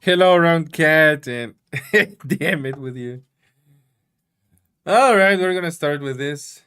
Hello, round cat, and damn it with you. All right, we're gonna start with this.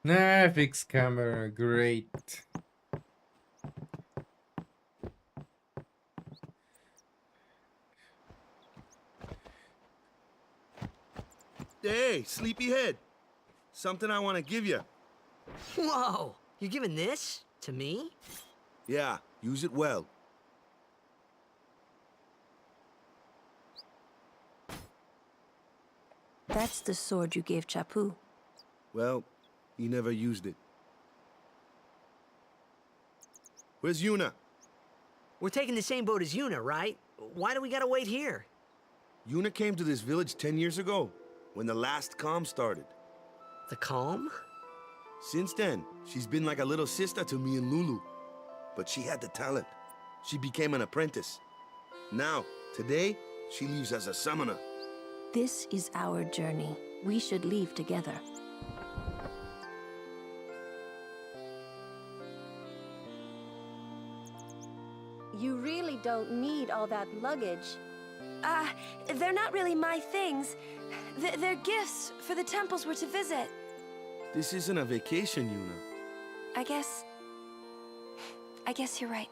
Nah, fix camera, great. Hey, sleepyhead. Something I want to give you. Whoa! You're giving this to me? Yeah, use it well. That's the sword you gave Chapu. Well, he never used it. Where's Yuna? We're taking the same boat as Yuna, right? Why do we gotta wait here? Yuna came to this village 10 years ago, when the last calm started. The calm? Since then, she's been like a little sister to me and Lulu. But she had the talent. She became an apprentice. Now, today, she leaves as a summoner. This is our journey. We should leave together. You really don't need all that luggage. They're not really my things. They're gifts for the temples we're to visit. This isn't a vacation, Yuna. I guess you're right.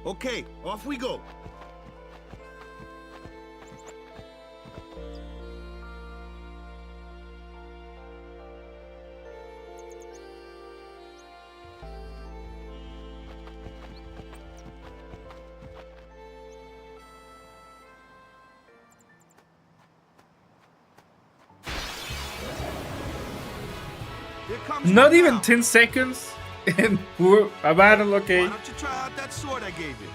Okay, off we go. Here comes Not one even now. 10 seconds, and we're a battle, okay. Why don't you try out that sword I gave you?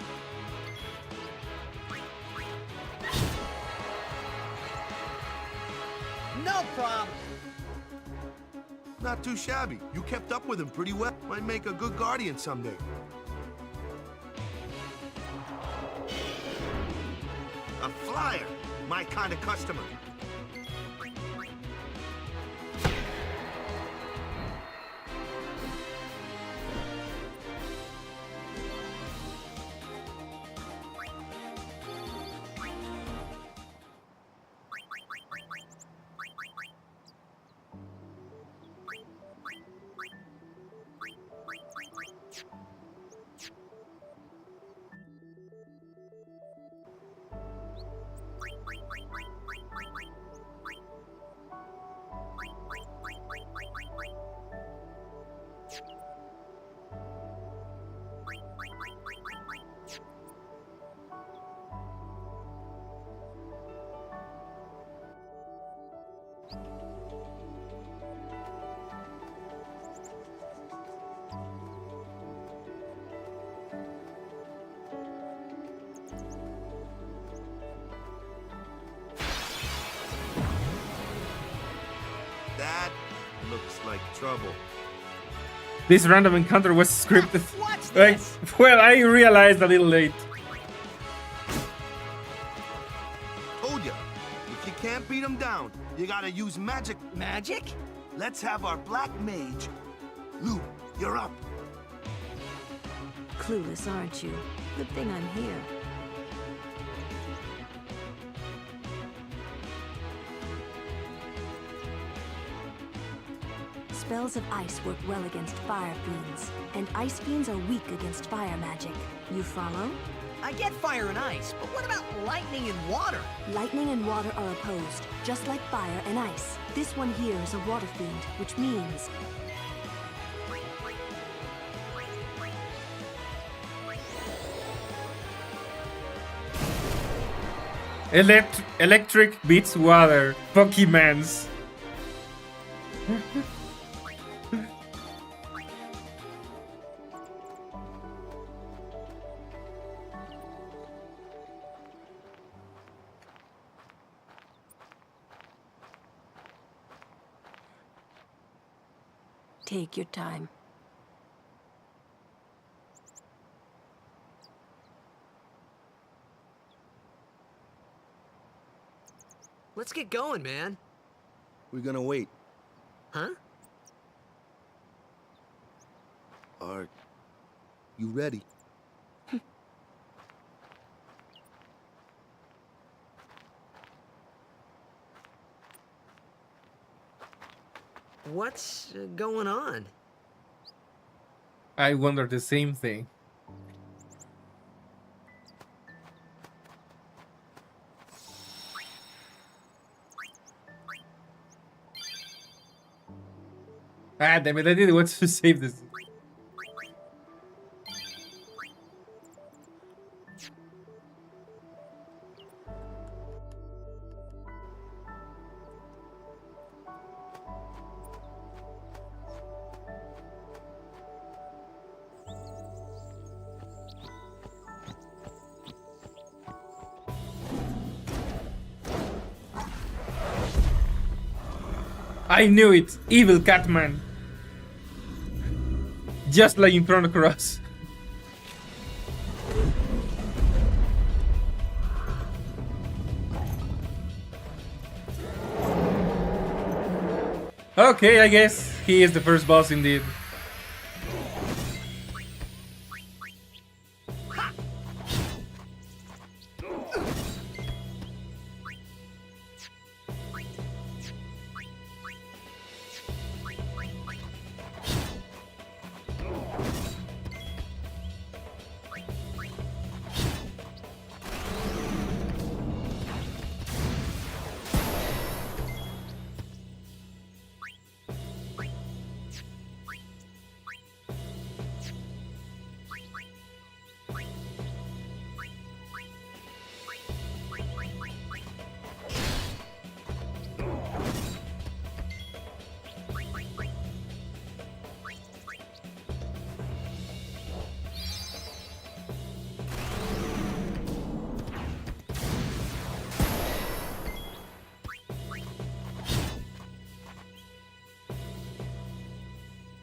No problem. Not too shabby. You kept up with him pretty well. Might make a good guardian someday. A flyer. My kind of customer. That looks like trouble. This random encounter was scripted. What's Like, this? well, I realized a little late. Told ya. If you can't beat him down, you gotta use magic. Magic? Let's have our black mage. Lou, you're up. Clueless, aren't you? Good thing I'm here. spells of ice work well against fire fiends, and ice fiends are weak against fire magic. You follow? I get fire and ice, but what about lightning and water? Lightning and water are opposed, just like fire and ice. This one here is a water fiend, which means Electric beats water. Pokemans. take your time. Let's get going, man. We're gonna wait. Huh? Are you ready? What's going on? I wonder the same thing. Ah, damn it, I didn't want to save this. I knew it! Evil Catman! Just like in Chrono Cross. Okay, I guess he is the first boss indeed.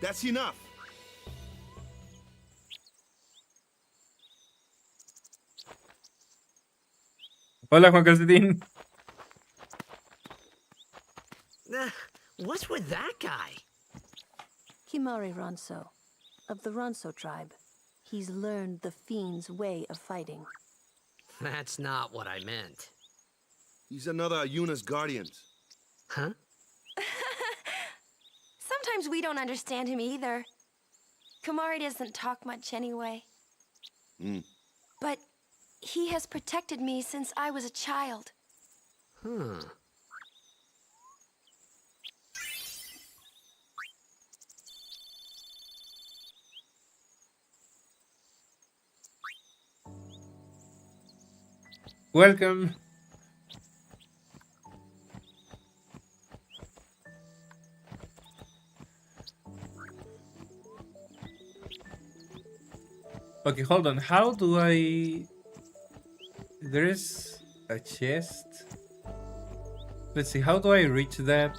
That's enough. Hola, Juan Calcetín. What's with that guy? Kimari Ronso, of the Ronso tribe. He's learned the fiend's way of fighting. That's not what I meant. He's another Yuna's guardians. Huh? Sometimes we don't understand him either. Kumari doesn't talk much anyway. But he has protected me since I was a child. Huh. Welcome. Okay, hold on. How do I... There's a chest. Let's see, how do I reach that?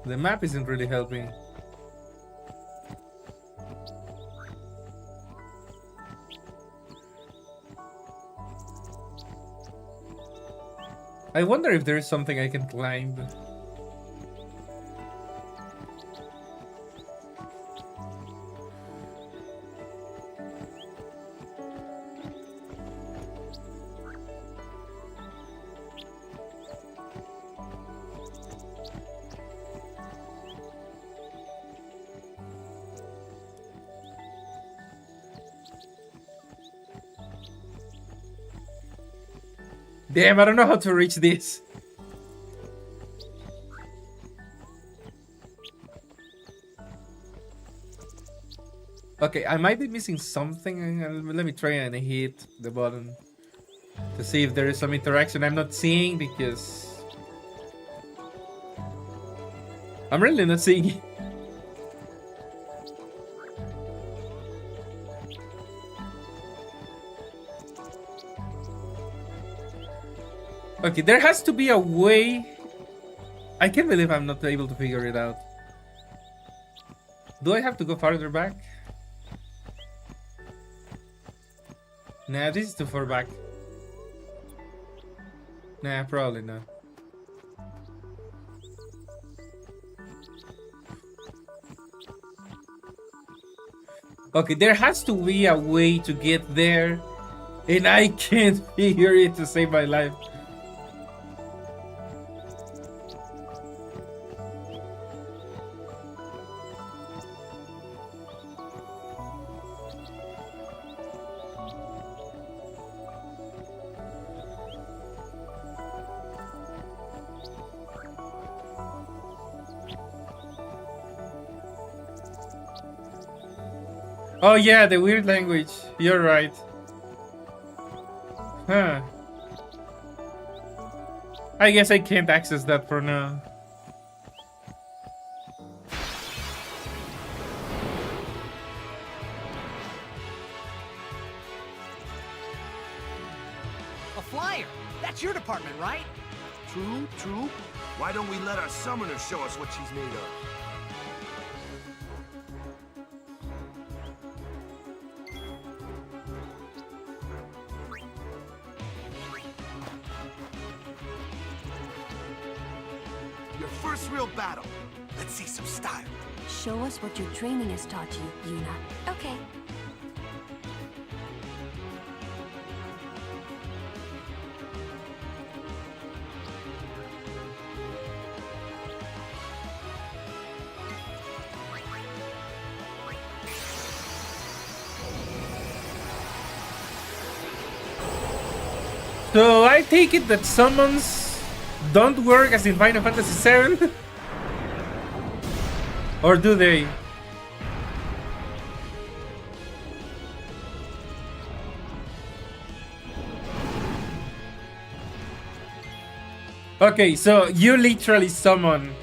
The map isn't really helping. I wonder if there's something I can climb. Damn, I don't know how to reach this. Okay, I might be missing something. Let me try and hit the button to see if there is some interaction I'm not seeing, because I'm really not seeing it. Okay, there has to be a way. I can't believe I'm not able to figure it out. Do I have to go farther back? Nah, this is too far back. Nah, probably not. Okay, there has to be a way to get there, and I can't figure it to save my life. Oh yeah, the weird language. You're right. Huh. I guess I can't access that for now. A flyer! That's your department, right? True, true. Why don't we let our summoner show us what she's made of? Your first real battle. Let's see some style. Show us what your training has taught you, Yuna. Okay. So I take it that summons don't work as in Final Fantasy VII? Or do they? Okay, so you literally summon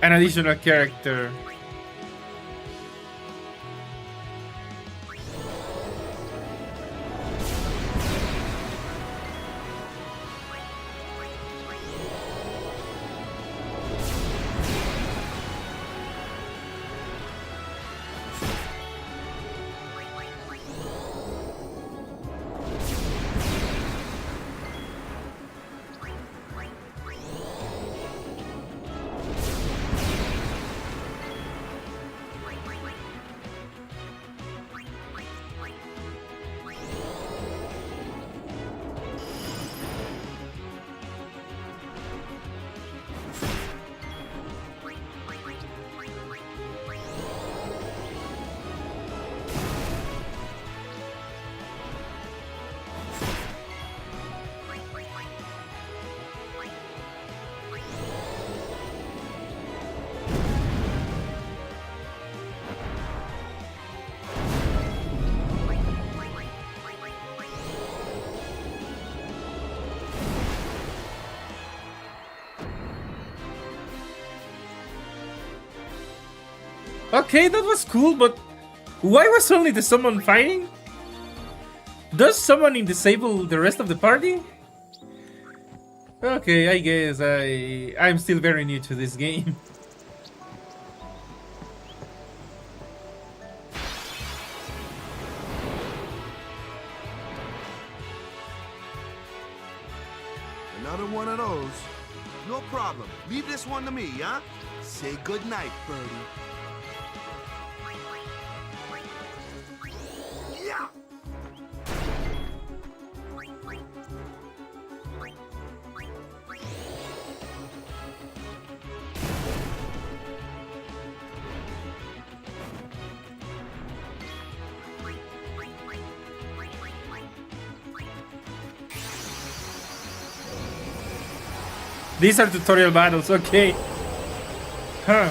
an additional character. Okay, that was cool, but why was only the summon fighting? Does summoning disable the rest of the party? Okay, I guess I'm still very new to this game. Another one of those. No problem. Leave this one to me, huh? Say good night, birdie. Yeah. These are tutorial battles, okay. Huh.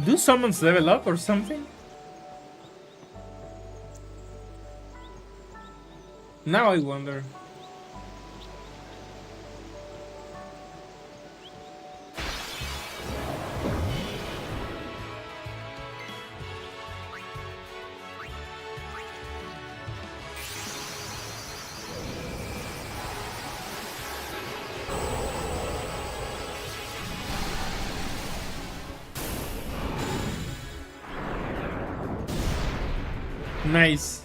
Do summons level up or something? Now I wonder. Nice.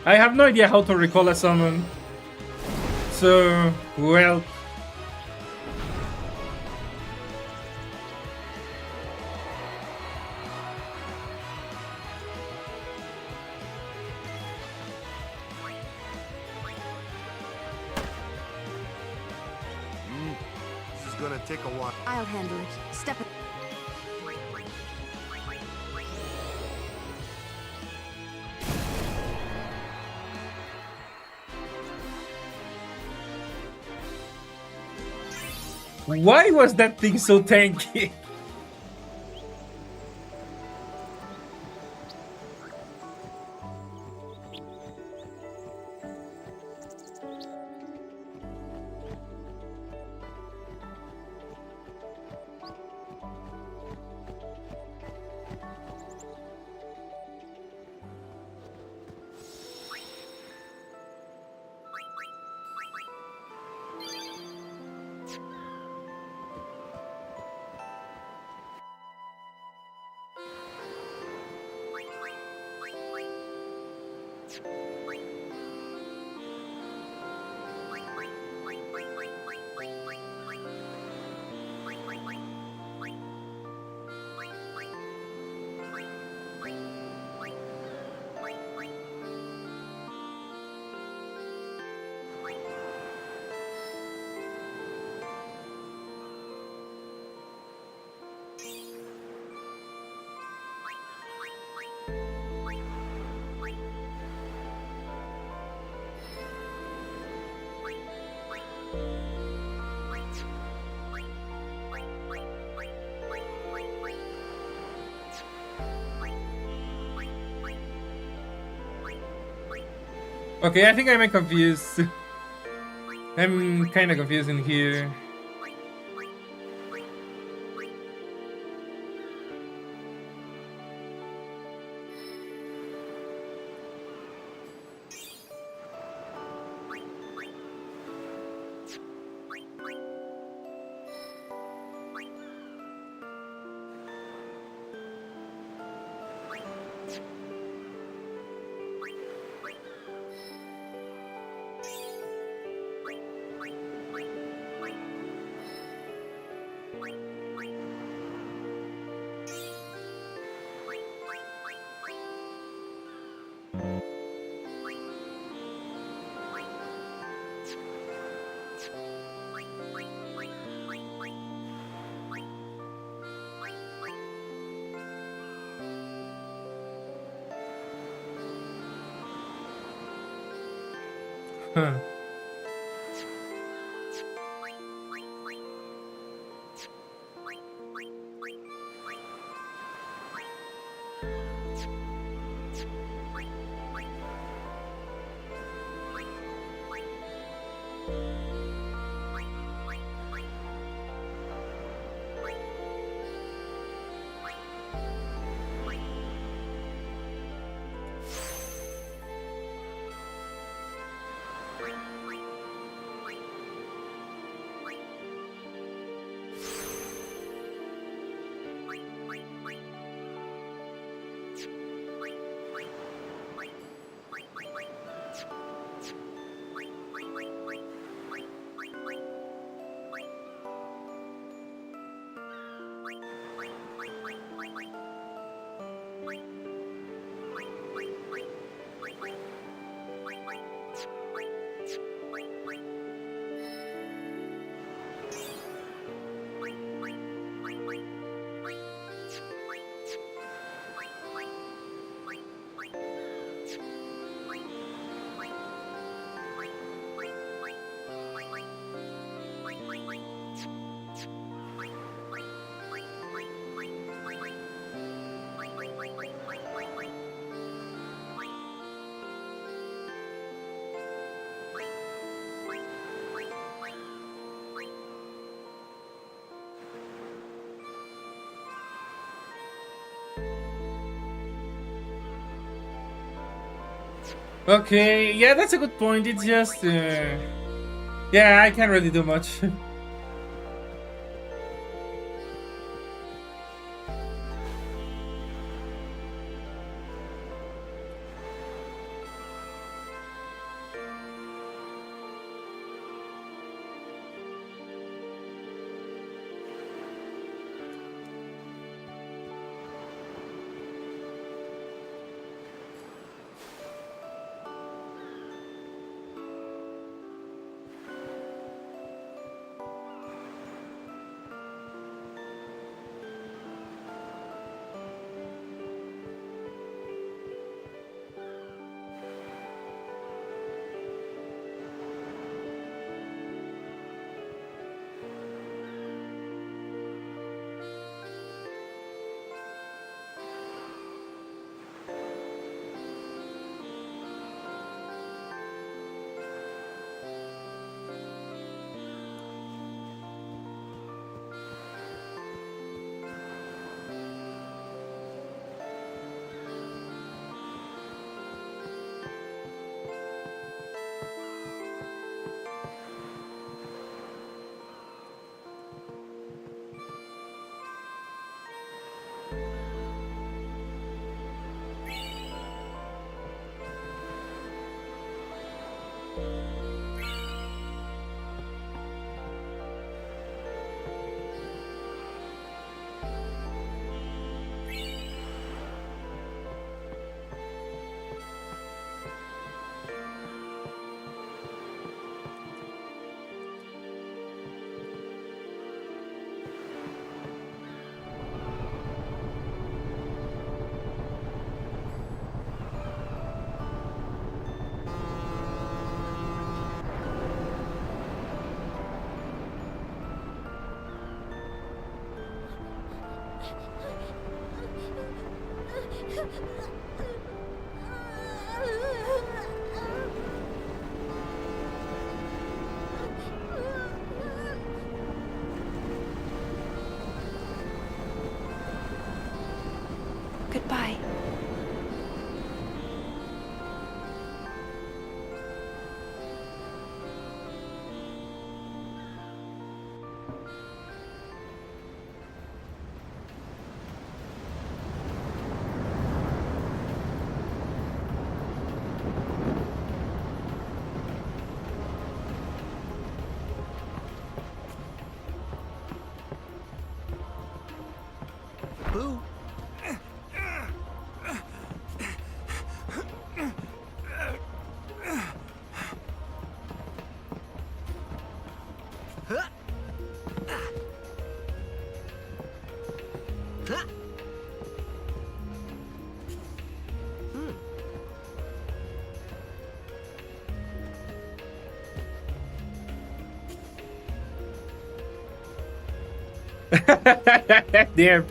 I have no idea how to recall a summon. So, well. This is gonna take a while. I'll handle it. Step it. Why was that thing so tanky? Okay, I think I'm confused. I'm kind of confused in here. Huh. Okay, yeah, that's a good point. It's just, yeah, I can't really do much. Damn.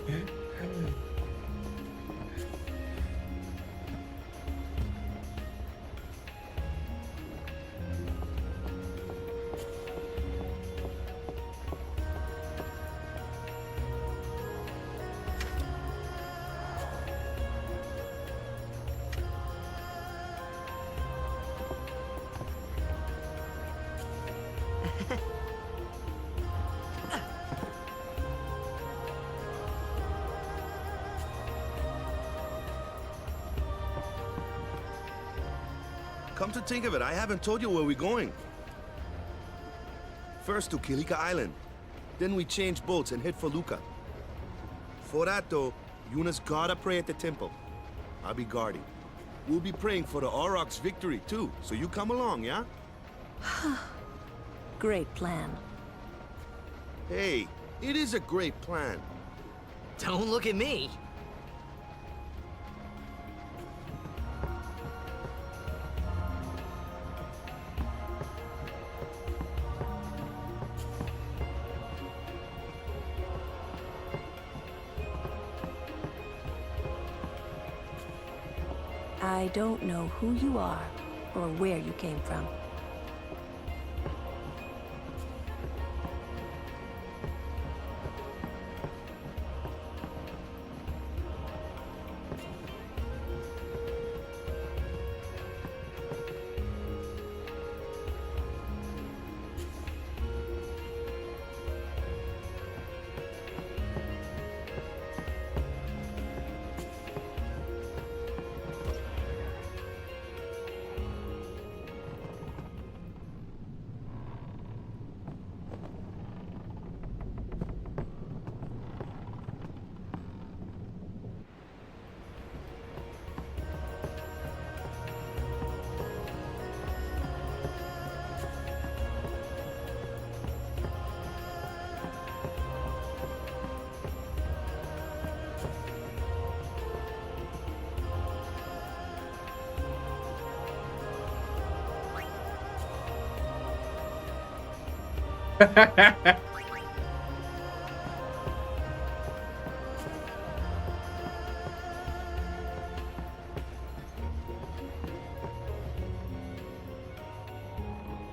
Come to think of it, I haven't told you where we're going. First to Kilika Island. Then we change boats and head for Luca. For that though, Yuna's gotta pray at the temple. I'll be guarding. We'll be praying for the Aurochs' victory too, so you come along, yeah? Great plan. Hey, it is a great plan. Don't look at me. I don't know who you are or where you came from.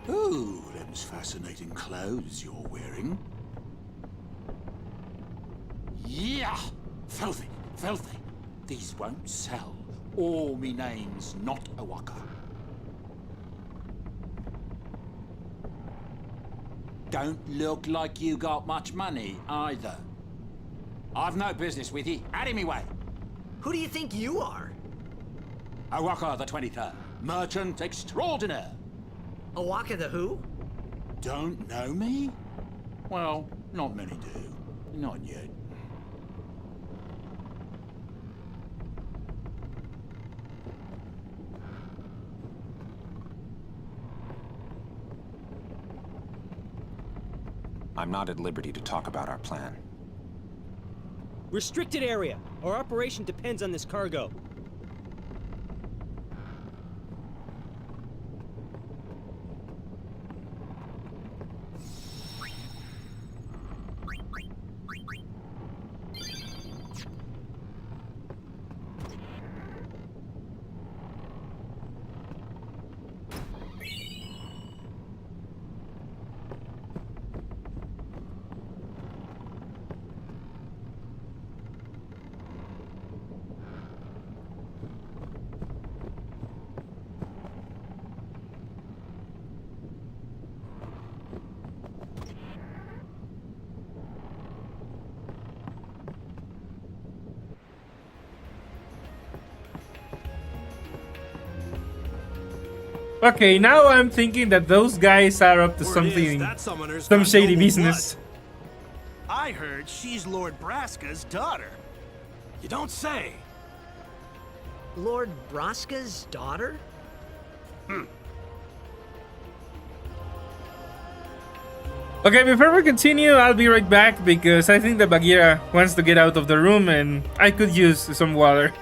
Ooh, them's fascinating clothes you're wearing. Yeah! Filthy, filthy. These won't sell. Or me name's not O'aka. Don't look like you got much money, either. I've no business with you. Out of me way. Who do you think you are? O'aka the 23rd. Merchant extraordinaire. Owaka the who? Don't know me? Well, not many do. Not yet. I'm not at liberty to talk about our plan. Restricted area. Our operation depends on this cargo. Okay, now I'm thinking that those guys are up to something, some shady business. I heard she's Lord Braska's daughter. You don't say. Lord Braska's daughter? Okay, before we continue, I'll be right back because I think that Bagheera wants to get out of the room and I could use some water.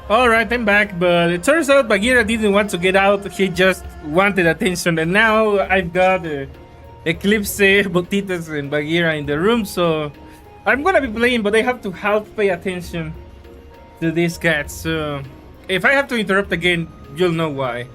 Alright, I'm back, but it turns out Bagheera didn't want to get out, he just wanted attention, and now I've got Eclipse, Botitas, and Bagheera in the room, so I'm gonna be playing, but I have to half pay attention to these cats, so if I have to interrupt again, you'll know why.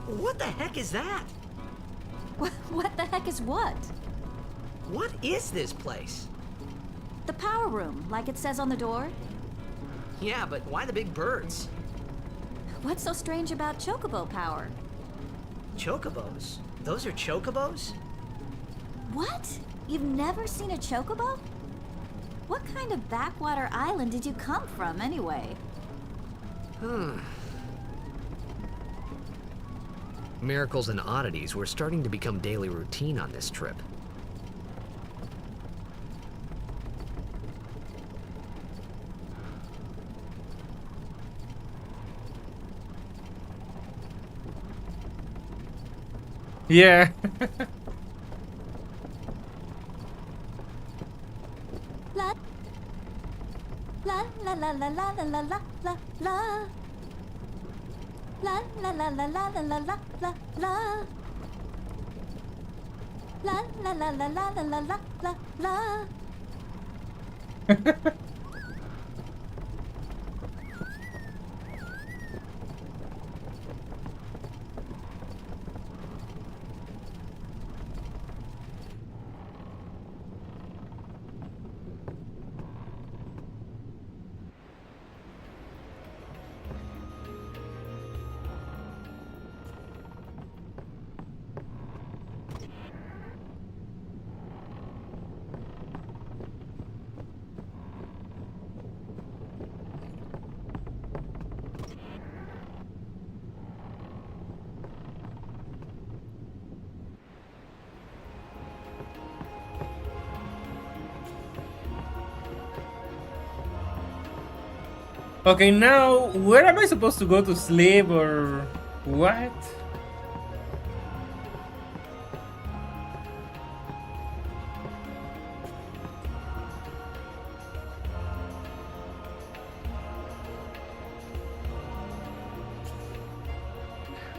What the heck is that? What the heck is what? What is this place? The power room, like it says on the door? Yeah, but why the big birds? What's so strange about chocobo power? Chocobos? Those are chocobos? What? You've never seen a chocobo? What kind of backwater island did you come from, anyway? Miracles and oddities were starting to become daily routine on this trip. Yeah. La la la la la la la la la la la. La la la la la la la la la la. La la la la la la la la la la. Okay, now where am I supposed to go to sleep or what?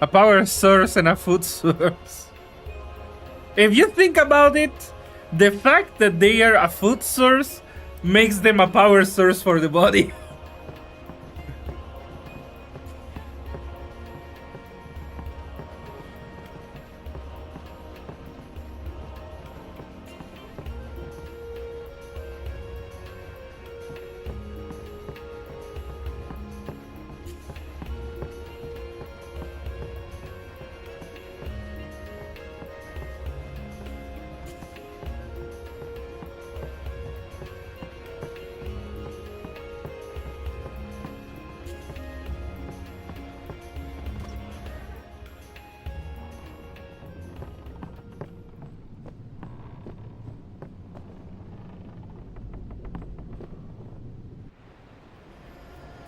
A power source and a food source. If you think about it, the fact that they are a food source makes them a power source for the body.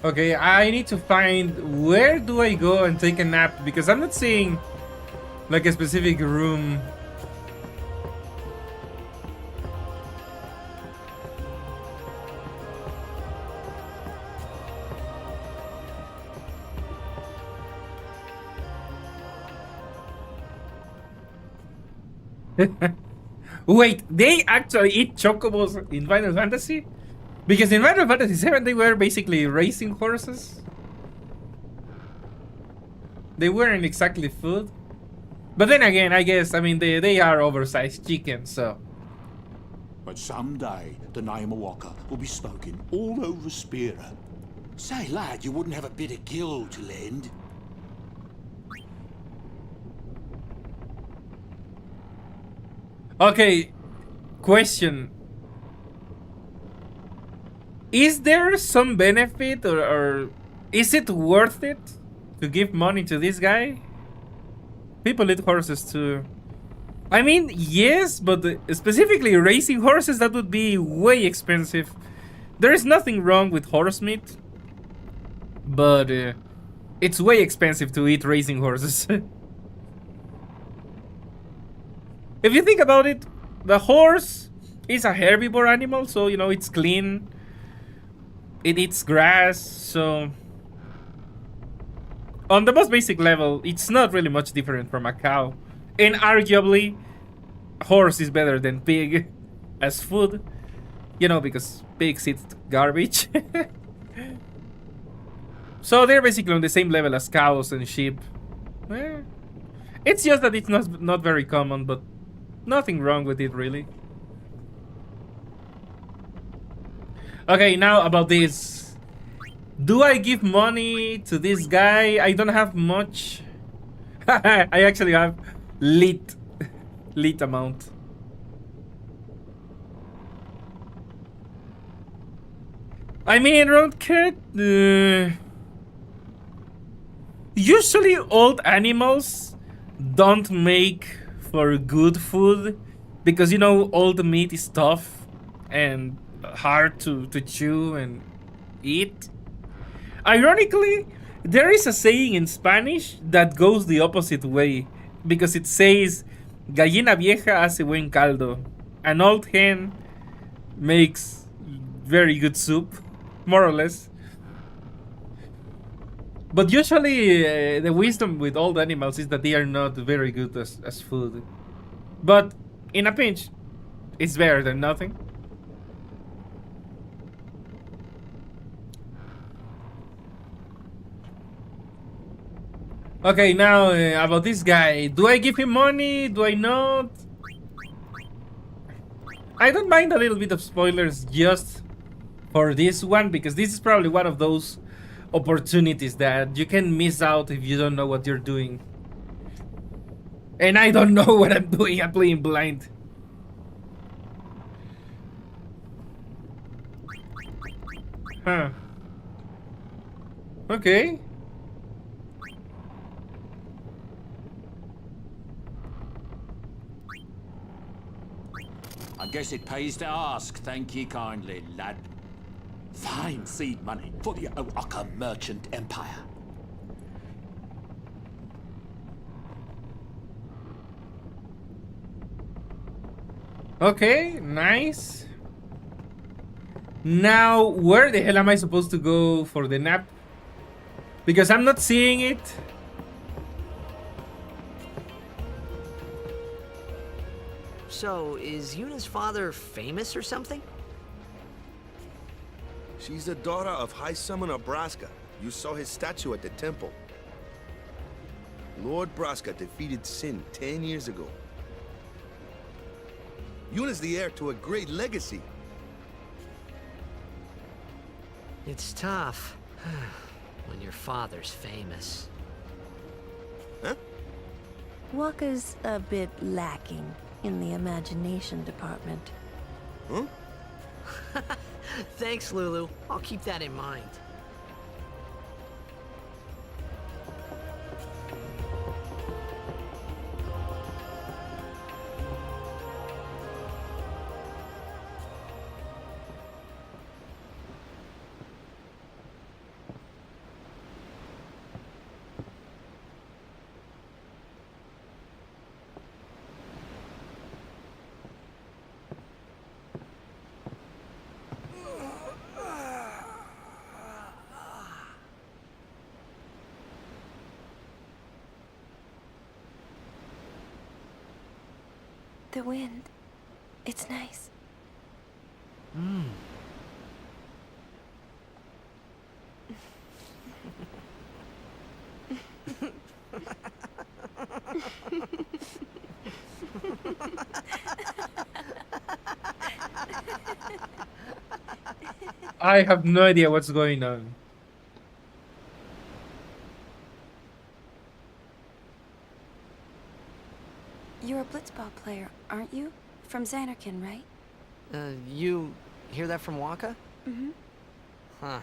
Okay, I need to find where do I go and take a nap because I'm not seeing like a specific room. Wait, they actually eat chocobos in Final Fantasy? Because in Final Fantasy 7 they were basically racing horses. They weren't exactly food. But then again, I guess, I mean, they are oversized chickens, so But someday, the name of Waka will be spoken all over Spira. Say, lad, you wouldn't have a bit of gill to lend? Okay, question. Is there some benefit or is it worth it to give money to this guy? People eat horses too. I mean, yes, but specifically racing horses, that would be way expensive. There is nothing wrong with horse meat, but it's way expensive to eat racing horses. If you think about it, the horse is a herbivore animal, so, you know, it's clean. It eats grass, so... On the most basic level, it's not really much different from a cow. And arguably, horse is better than pig as food. You know, because pigs eat garbage. So they're basically on the same level as cows and sheep. It's just that it's not very common, but nothing wrong with it, really. Okay, now about this. Do I give money to this guy? I don't have much. I actually have lit amount. I mean, Roundcat, usually old animals don't make for good food because, you know, old meat is tough and hard to chew and eat. Ironically, there is a saying in Spanish that goes the opposite way because it says gallina vieja hace buen caldo. An old hen makes very good soup, more or less. But usually the wisdom with old animals is that they are not very good as food. But in a pinch, it's better than nothing. Okay, now about this guy. Do I give him money? Do I not? I don't mind a little bit of spoilers just for this one, because this is probably one of those opportunities that you can miss out if you don't know what you're doing. And I don't know what I'm doing. I'm playing blind. Huh. Okay. I guess it pays to ask. Thank ye kindly, lad. Fine seed money for the O'aka merchant empire. Okay, nice. Now, where the hell am I supposed to go for the nap? Because I'm not seeing it. So, is Yuna's father famous or something? She's the daughter of High Summoner Braska. You saw his statue at the temple. Lord Braska defeated Sin 10 years ago. Yuna's the heir to a great legacy. It's tough when your father's famous. Huh? Waka's a bit lacking in the imagination department. Huh? Thanks, Lulu. I'll keep that in mind. The wind. It's nice. I have no idea what's going on. You're a blitzball player, aren't you? From Xanarkin, right? You hear that from Waka? Mm-hmm. Huh.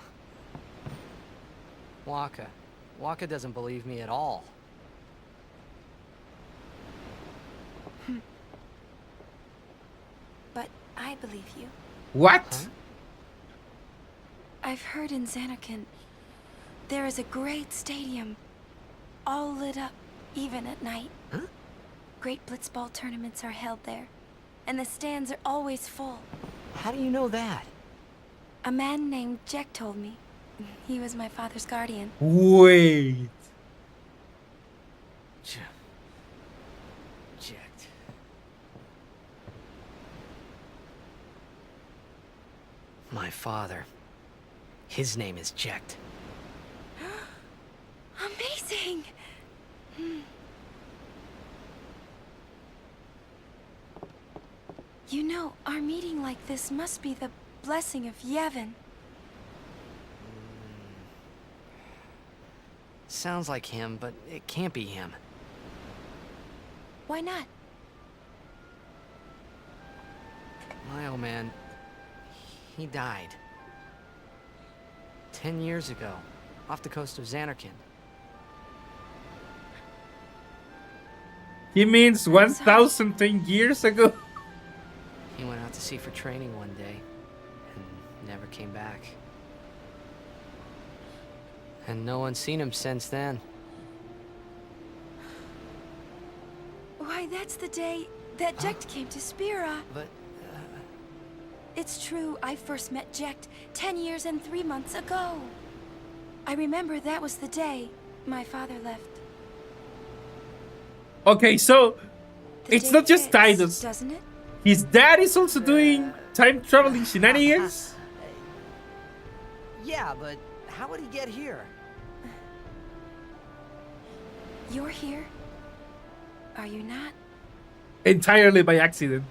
Waka. Waka doesn't believe me at all. But I believe you. What? Huh? I've heard in Xanarkin there is a great stadium, all lit up, even at night. Huh? Great blitzball tournaments are held there, and the stands are always full. How do you know that? A man named Jack told me. He was my father's guardian. Wait. Jacked. My father. His name is Jecht. Amazing! You know, our meeting like this must be the blessing of Yevon. Sounds like him, but it can't be him. Why not? My old man, he died. 10 years ago, off the coast of Xanarkin. He means 1,010 years ago. He went out to sea for training one day, and never came back. And no one's seen him since then. Why, that's the day that Jecht came to Spira. But, It's true, I first met Jecht 10 years and 3 months ago. I remember that was the day my father left. Okay, so The it's day not just fits, Tidus. doesn't it? His dad is also doing time traveling shenanigans. yeah, but how would he get here? You're here? Are you not? Entirely by accident.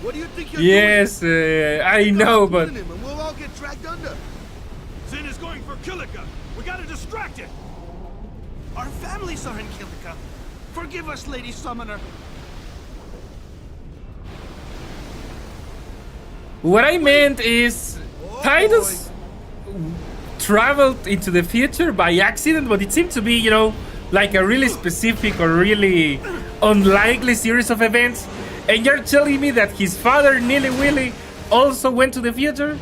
What do you think you're Yes, I know, Stop but killing him and we'll all get dragged under. Zin is going for Kilika. We gotta distract it. Our families are in Kilika. Forgive us, Lady Summoner. what I meant is Tidus traveled into the future by accident, but it seemed to be, you know, like a really specific or really unlikely series of events. And you're telling me that his father, Nilly Willy, also went to the future?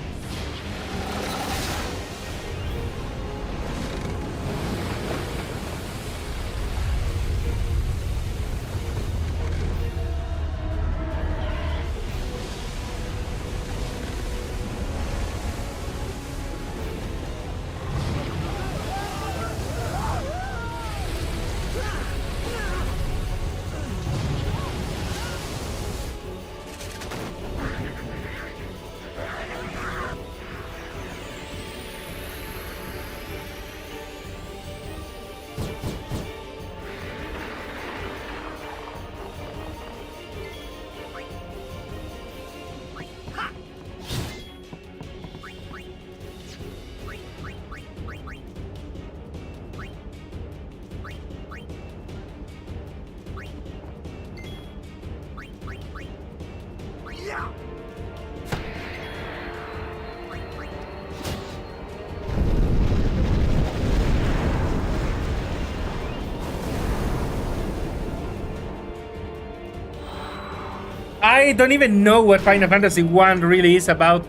I don't even know what Final Fantasy 1 really is about.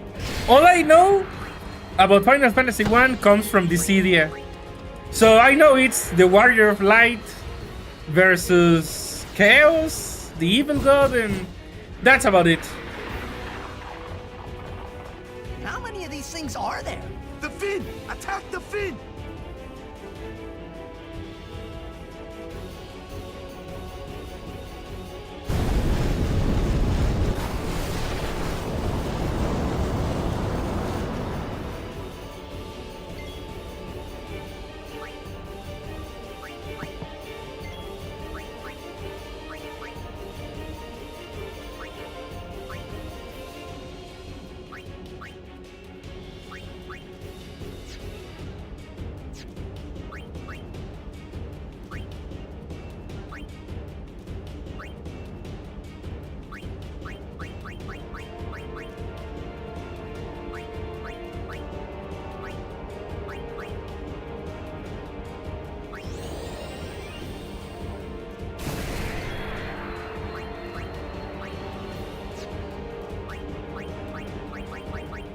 All I know about Final Fantasy 1 comes from Dissidia. So I know it's the Warrior of Light versus Chaos, the Evil God, and that's about it. How many of these things are there? The Finn! Attack the Finn!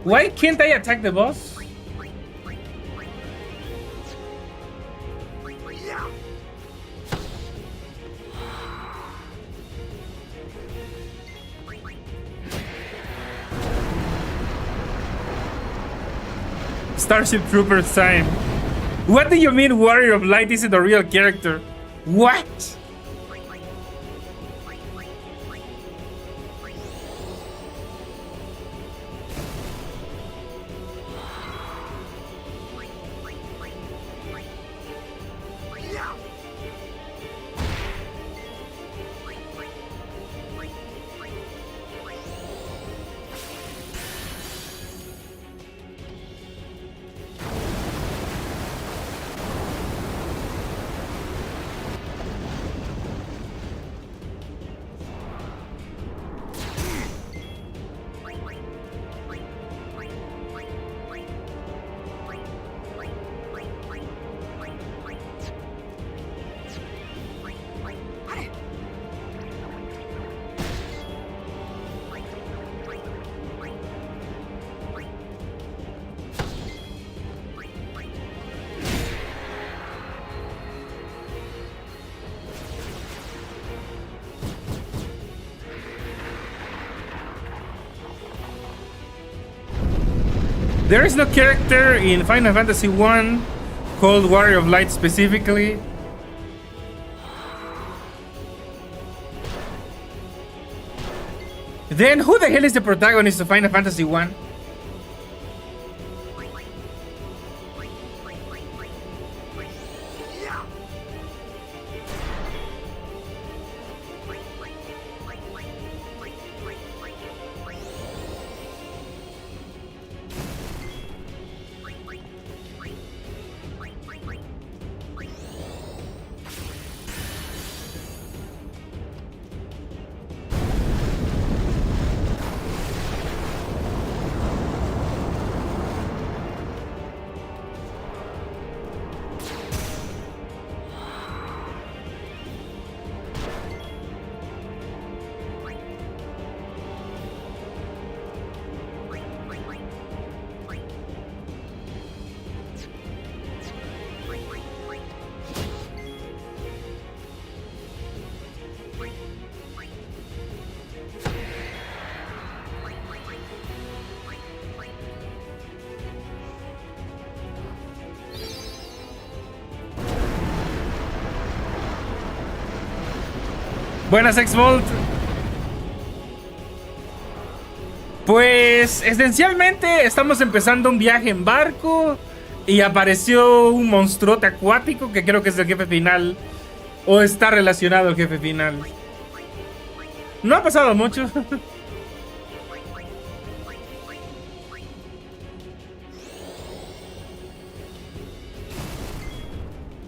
Why can't I attack the boss? Starship Troopers time. What do you mean Warrior of Light isn't a real character? What? There is no character in Final Fantasy 1 called Warrior of Light specifically. Then who the hell is the protagonist of Final Fantasy 1? Buenas, X-Volt. Pues esencialmente estamos empezando un viaje en barco y apareció un monstruote acuático que creo que es el jefe final o está relacionado al jefe final. No ha pasado mucho.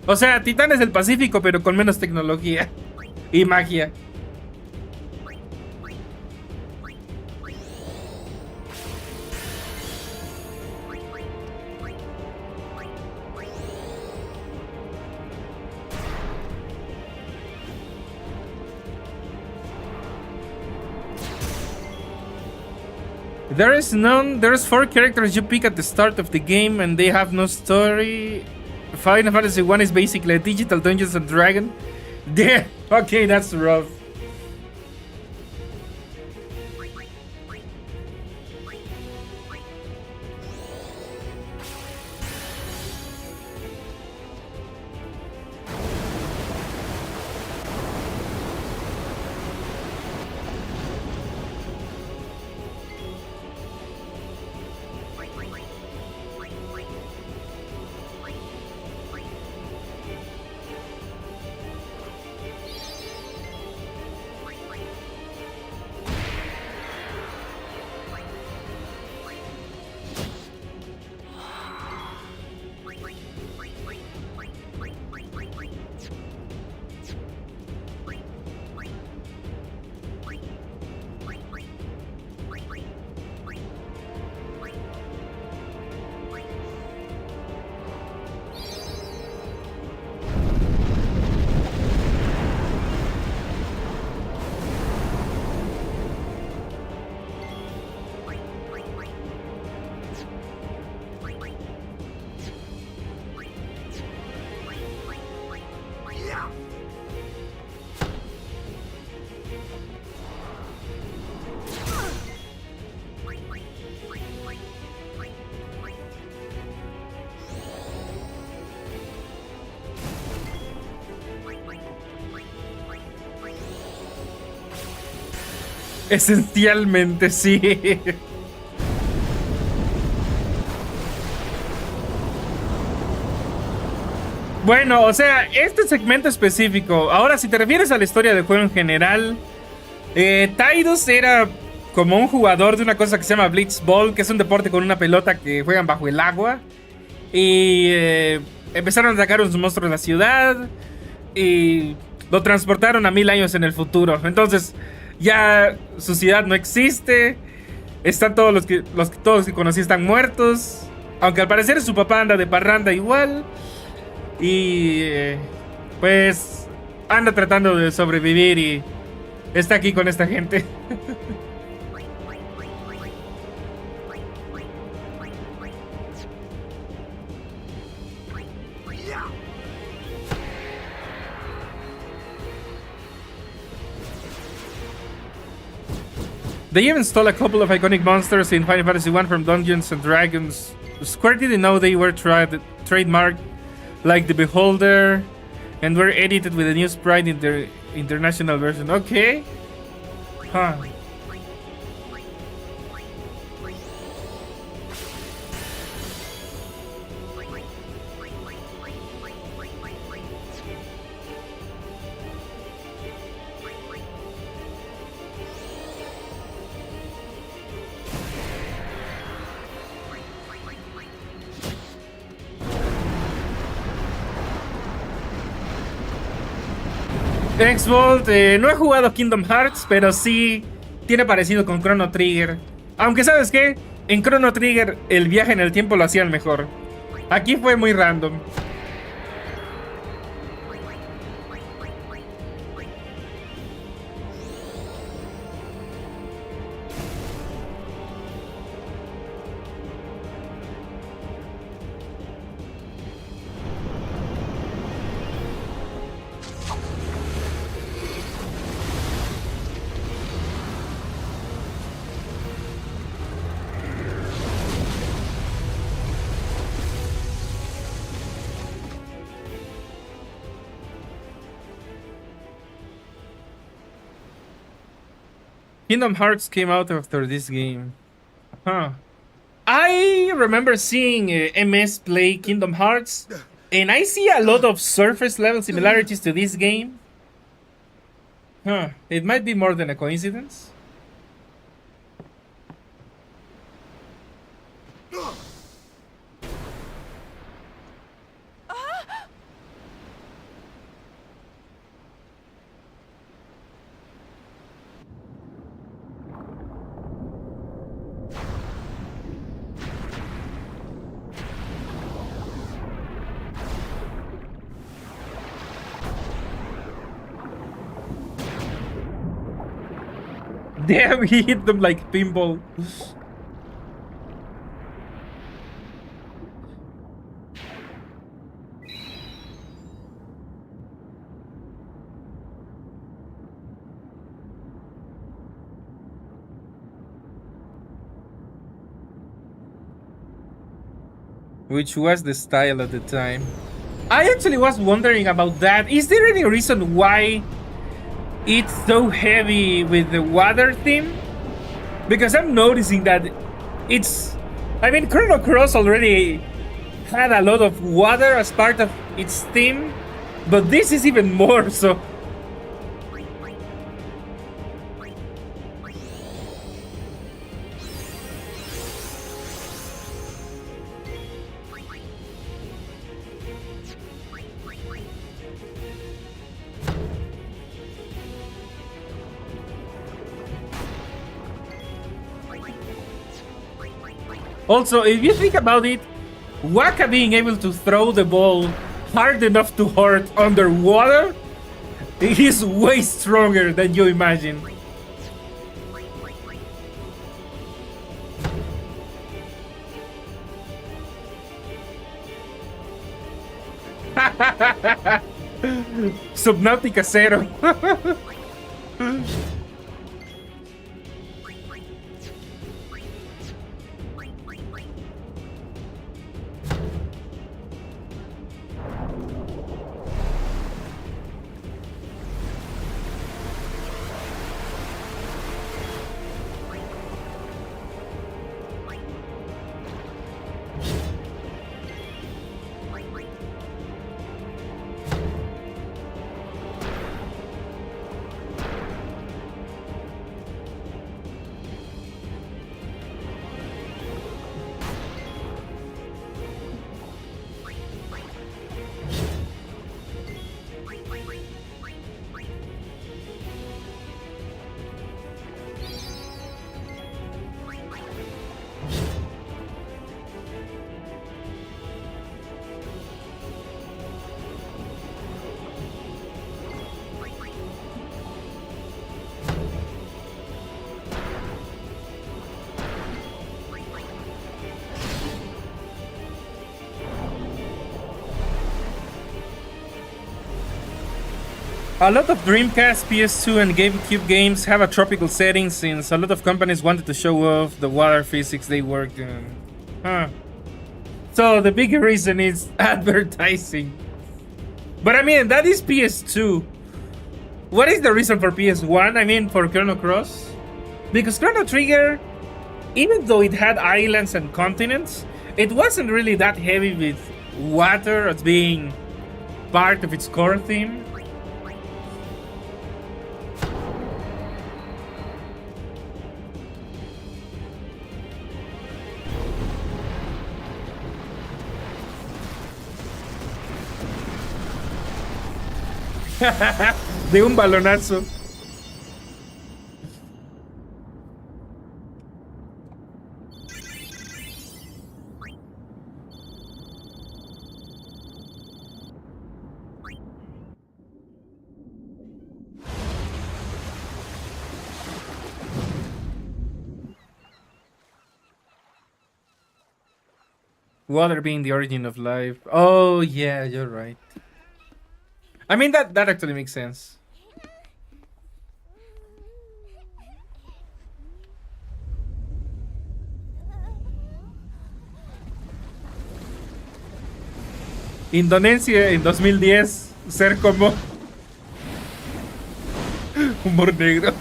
O sea, Titanes del Pacífico, pero con menos tecnología y magia. There is none. There's 4 characters you pick at the start of the game, and they have no story. Final Fantasy 1 is basically a digital Dungeons and Dragons. Yeah, okay, that's rough. Esencialmente, sí. Bueno, o sea, este segmento específico. Ahora, si te refieres a la historia del juego en general, Tidus era como un jugador de una cosa que se llama Blitzball, que es un deporte con una pelota que juegan bajo el agua. Y empezaron a atacar unos monstruos de la ciudad y lo transportaron a 1000 años en el futuro. Entonces, ya su ciudad no existe. Están todos los que conocí están muertos. Aunque al parecer su papá anda de parranda igual. Y pues anda tratando de sobrevivir y está aquí con esta gente. They even stole a couple of iconic monsters in Final Fantasy 1 from Dungeons and Dragons. Square didn't know they were trademarked, like the Beholder, and were edited with a new sprite in their international version. Okay. Huh. X-Volt, no he jugado Kingdom Hearts, pero sí tiene parecido con Chrono Trigger. Aunque, ¿sabes qué? En Chrono Trigger el viaje en el tiempo lo hacían mejor. Aquí fue muy random. Kingdom Hearts came out after this game. Huh. I remember seeing MS play Kingdom Hearts, and I see a lot of surface level similarities to this game. Huh. It might be more than a coincidence. Damn, he hit them like pinball. which was the style at the time. I actually was wondering about that. Is there any reason why it's so heavy with the water theme? Because I'm noticing that it's... I mean, Chrono Cross already had a lot of water as part of its theme, but this is even more so. Also, if you think about it, Waka being able to throw the ball hard enough to hurt underwater is way stronger than you imagine. Subnautica Zero. A lot of Dreamcast, PS2, and GameCube games have a tropical setting since a lot of companies wanted to show off the water physics they worked in. Huh. So the big reason is advertising. But I mean, that is PS2. What is the reason for PS1? I mean, for Chrono Cross? Because Chrono Trigger, even though it had islands and continents, it wasn't really that heavy with water as being part of its core theme. De un balonazo. Water being the origin of life. Oh yeah, you're right. I mean, that actually makes sense. Indonesia en 2010, ser como humor negro.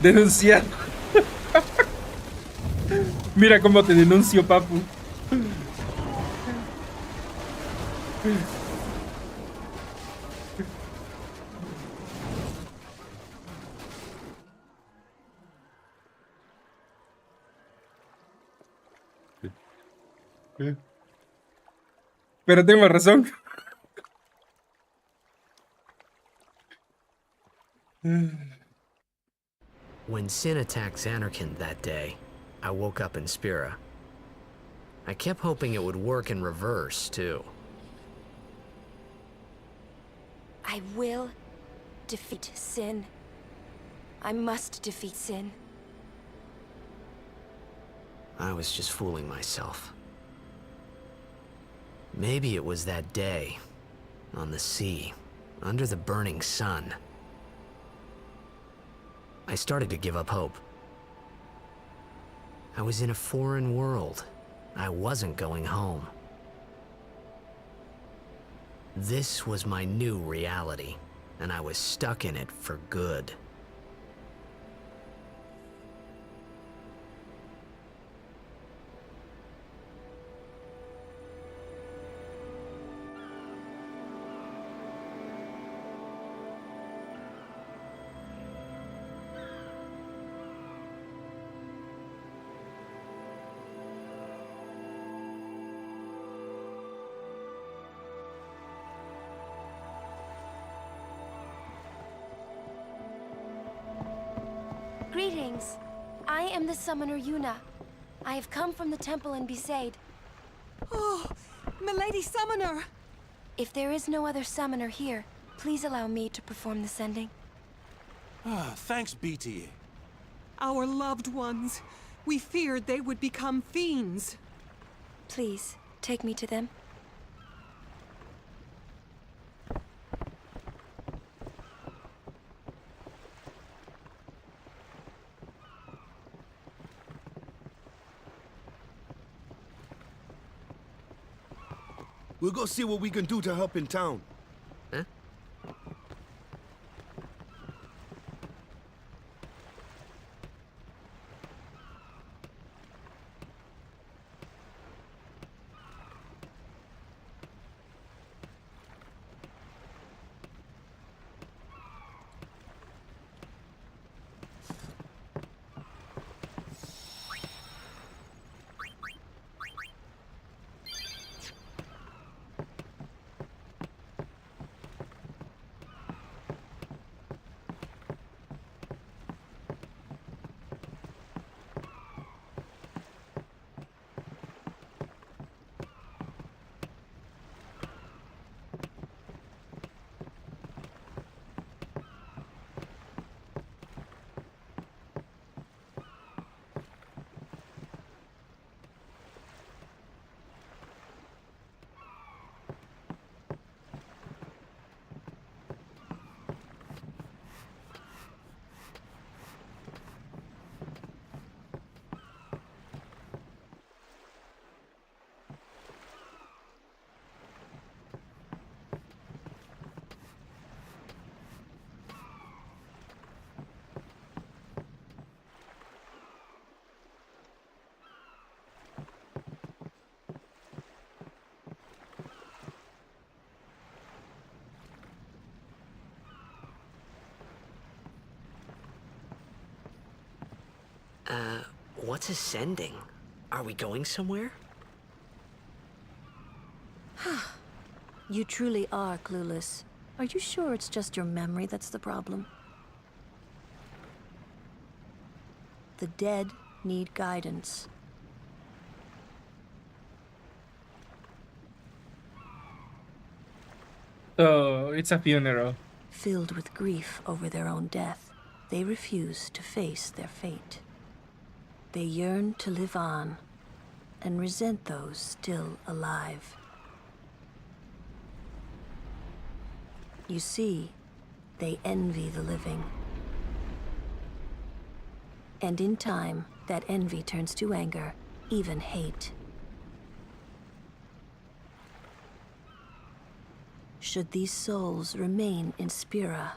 Denunciar. Mira cómo te denuncio, papu. Pero tengo razón. When Sin attacked Xanarkand that day, I woke up in Spira. I kept hoping it would work in reverse, too. I I will defeat sin. I must defeat sin. I was just fooling myself. Maybe it was that day, on the sea, under the burning sun. I started to give up hope. I was in a foreign world. I wasn't going home. This was my new reality, and I was stuck in it for good. Greetings. I am the summoner Yuna. I have come from the temple in Besaid. Oh, Milady Summoner! If there is no other summoner here, please allow me to perform the sending. Thanks, BTA. Our loved ones. We feared they would become fiends. Please, take me to them. We'll go see what we can do to help in town. Huh? What's ascending? Are we going somewhere? You truly are clueless. Are you sure it's just your memory that's the problem? The dead need guidance. So it's a funeral. Filled with grief over their own death, they refuse to face their fate. They yearn to live on and resent those still alive. You see, they envy the living. And in time, that envy turns to anger, even hate. Should these souls remain in Spira,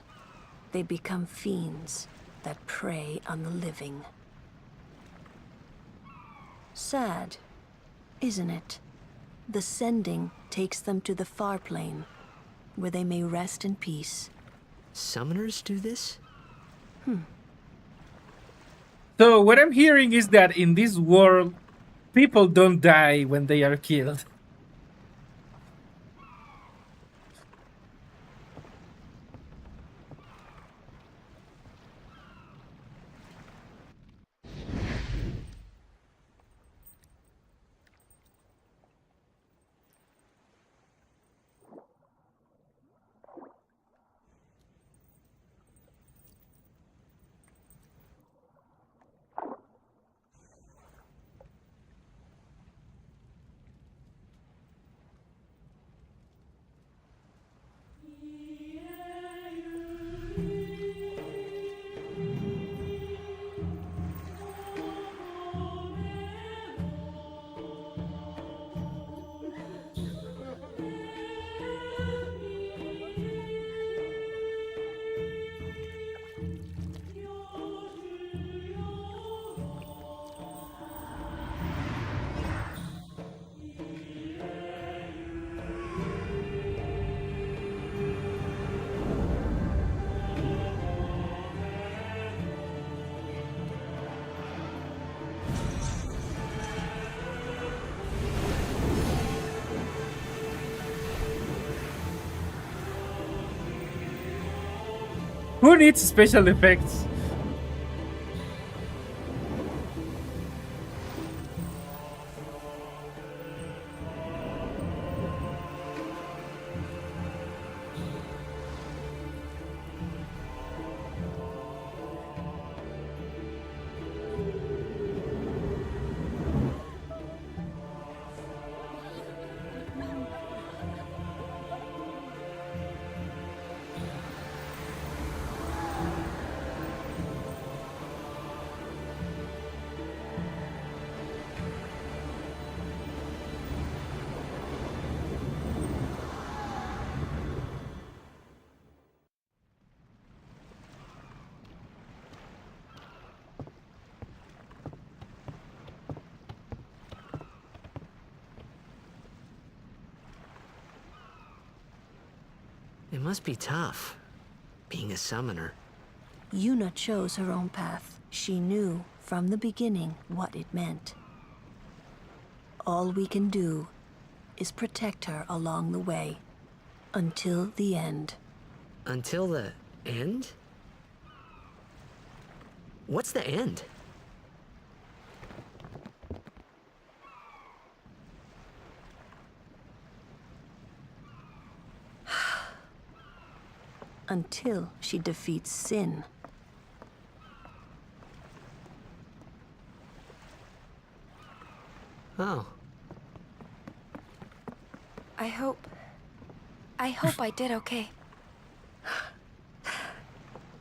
they become fiends that prey on the living. Sad, isn't it? The sending takes them to the far plane, where they may rest in peace. Summoners do this? So what I'm hearing is that in this world, people don't die when they are killed. Who needs special effects? It must be tough, being a summoner. Yuna chose her own path. She knew from the beginning what it meant. All we can do is protect her along the way, until the end. Until the end? What's the end? Until she defeats Sin. Oh. I hope I did okay.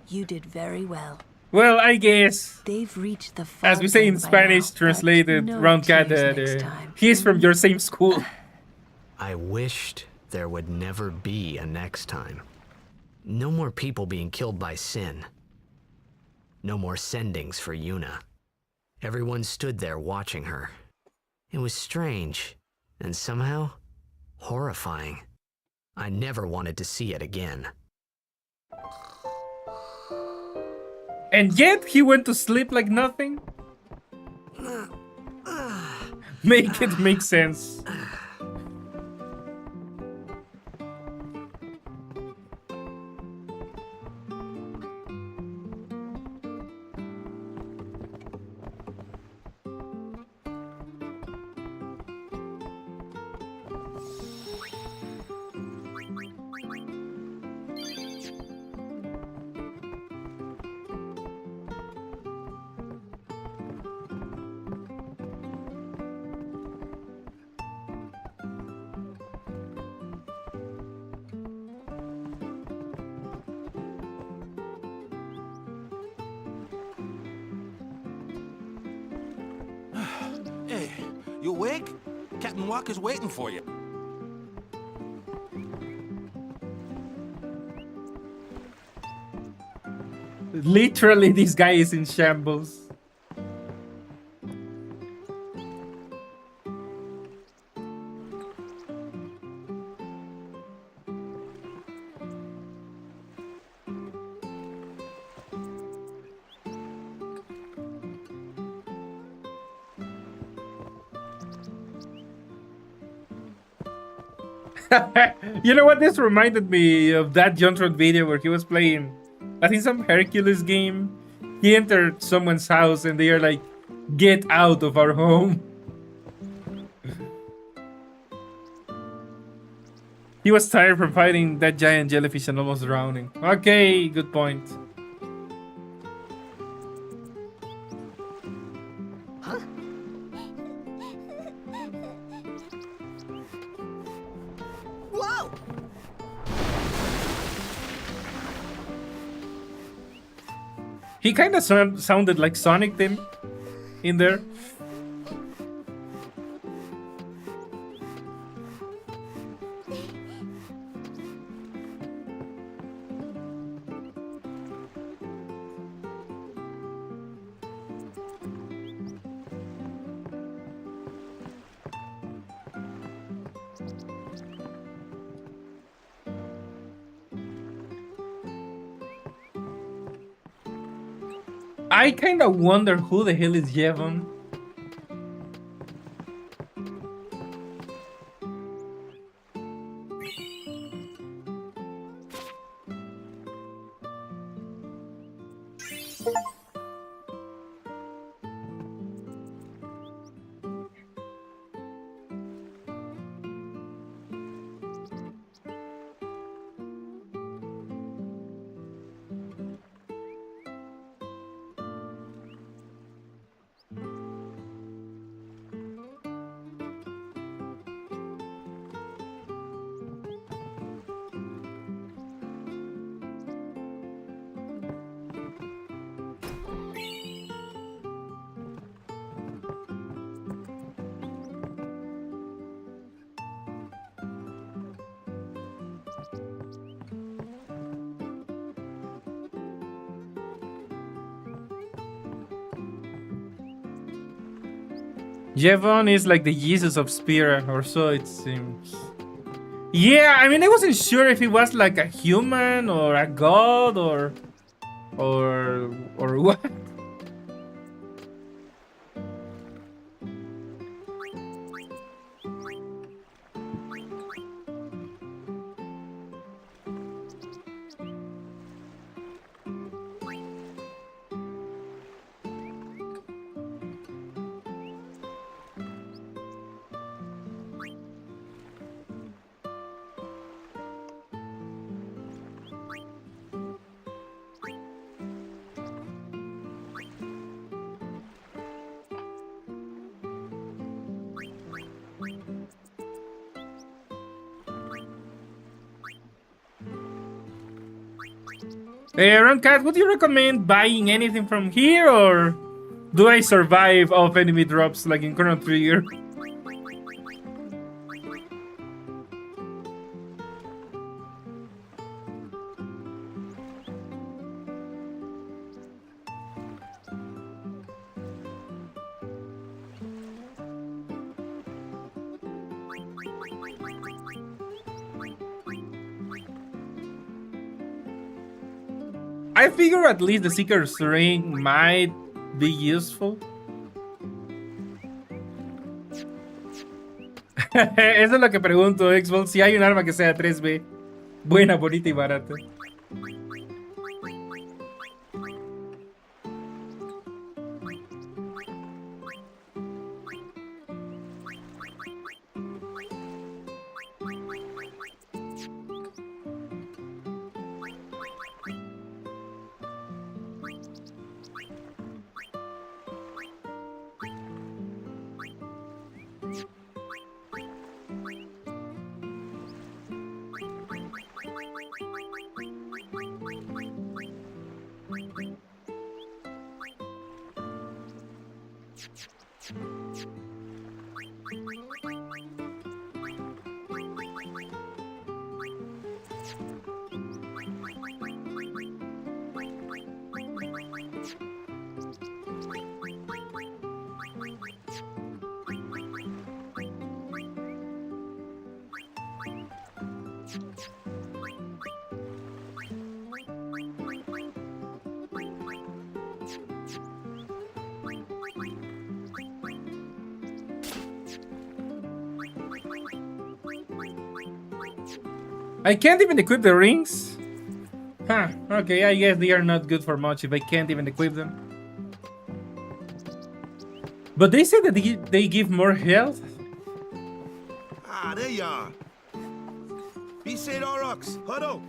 You did very well. Well, I guess, They've reached the as we say in fog end by Spanish, now, but translated, no Round Cat, tears next time. he's from your same school. I wished there would never be a next time. No more people being killed by Sin. No more sendings for Yuna. Everyone stood there watching her. It was strange, and somehow horrifying. I never wanted to see it again. And yet he went to sleep like nothing? Make it make sense. Hey, you awake? Captain Walker's waiting for you. Literally, this guy is in shambles. You know what? This reminded me of that Jontron video where he was playing, I think, some Hercules game. He entered someone's house and they are like, "Get out of our home." He was tired from fighting that giant jellyfish and almost drowning. Okay, good point. Whoa! He kind of sounded like Sonic then, in there. I kind of wonder who the hell is Yevon. Jevon is like the Jesus of Spira, or so it seems. Yeah, I mean, I wasn't sure if he was like a human or a god or what. Roncat, would you recommend buying anything from here, or do I survive off enemy drops like in Chrono Trigger? I figure at least the Seeker's Ring might be useful. Eso es lo que pregunto, Xbox, si hay un arma que sea 3B. Buena, bonita y barata. I can't even equip the rings? Huh, okay, I guess they are not good for much if I can't even equip them. But they say that they give more health? Ah, there you are. Besaid Aurochs, huddle!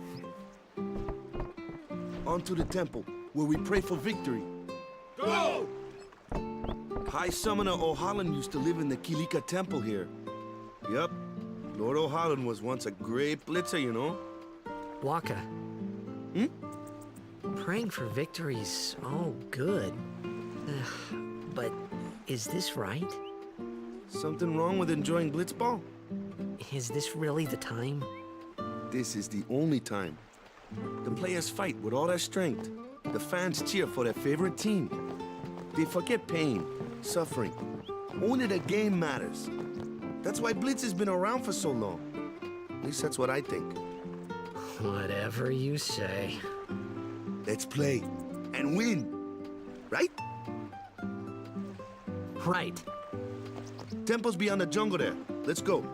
On to the temple, where we pray for victory. Go! High Summoner O'Halloran used to live in the Kilika temple here. Yup. Lord O'Halloran was once a great blitzer, you know? Waka. Hmm? Praying for victories, oh, good. But is this right? Something wrong with enjoying Blitzball? Is this really the time? This is the only time. The players fight with all their strength. The fans cheer for their favorite team. They forget pain, suffering. Only the game matters. That's why Blitz has been around for so long. At least that's what I think. Whatever you say. Let's play and win, right? Right. Temple's beyond the jungle there. Let's go.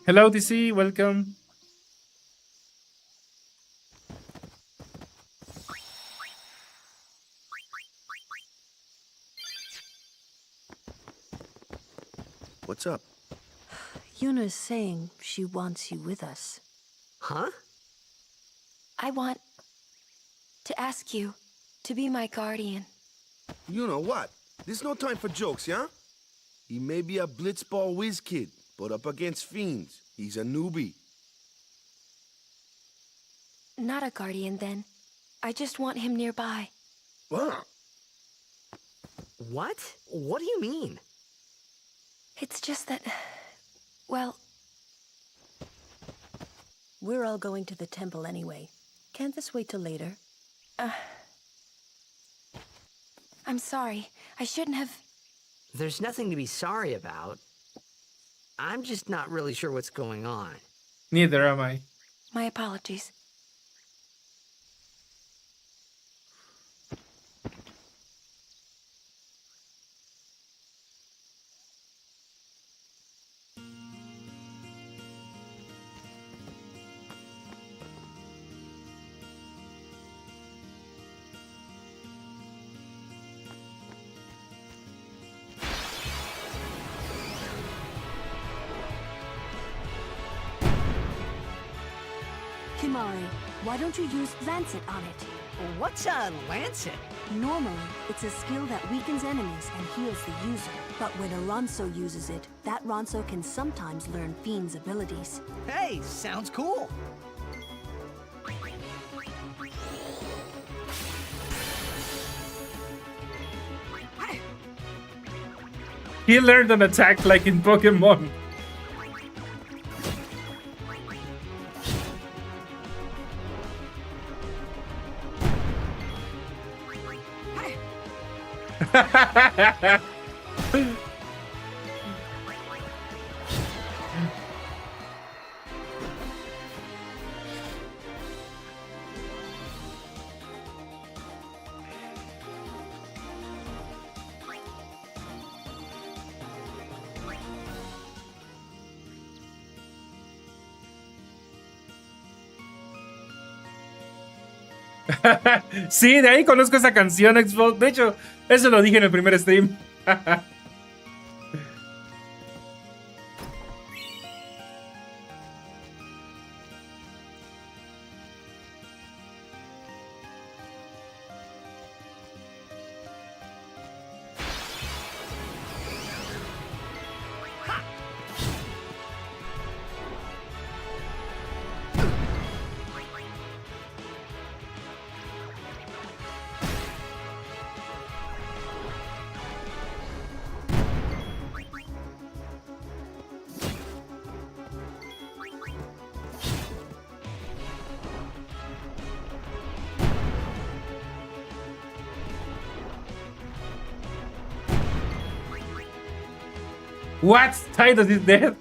Hello, DC, welcome. What's up? Yuna's saying she wants you with us. Huh? I want to ask you to be my guardian. You know what? There's no time for jokes, yeah? He may be a Blitzball whiz kid, But up against fiends, he's a newbie. Not a guardian, then. I just want him nearby. What? What? What do you mean? It's just that... well... We're all going to the temple anyway. Can't this wait till later? I'm sorry. I shouldn't have... There's nothing to be sorry about. I'm just not really sure what's going on. Neither am I. My apologies. Kimahri, why don't you use Lancet on it? What's a Lancet? Normally, it's a skill that weakens enemies and heals the user. But when a Ronso uses it, that Ronso can sometimes learn Fiend's abilities. Hey, sounds cool. He learned an attack like in Pokemon. Sí, de ahí conozco esa canción, Xbox. De hecho, eso lo dije en el primer stream. What? Titus is dead?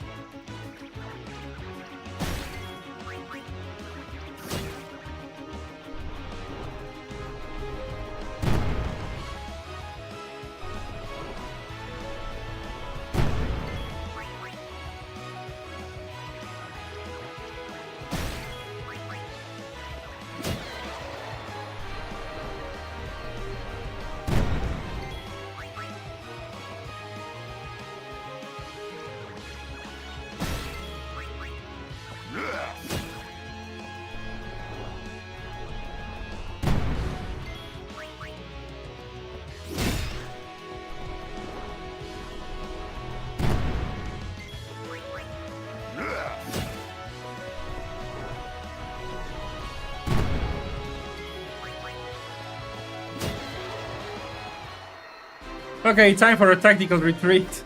Okay, time for a tactical retreat.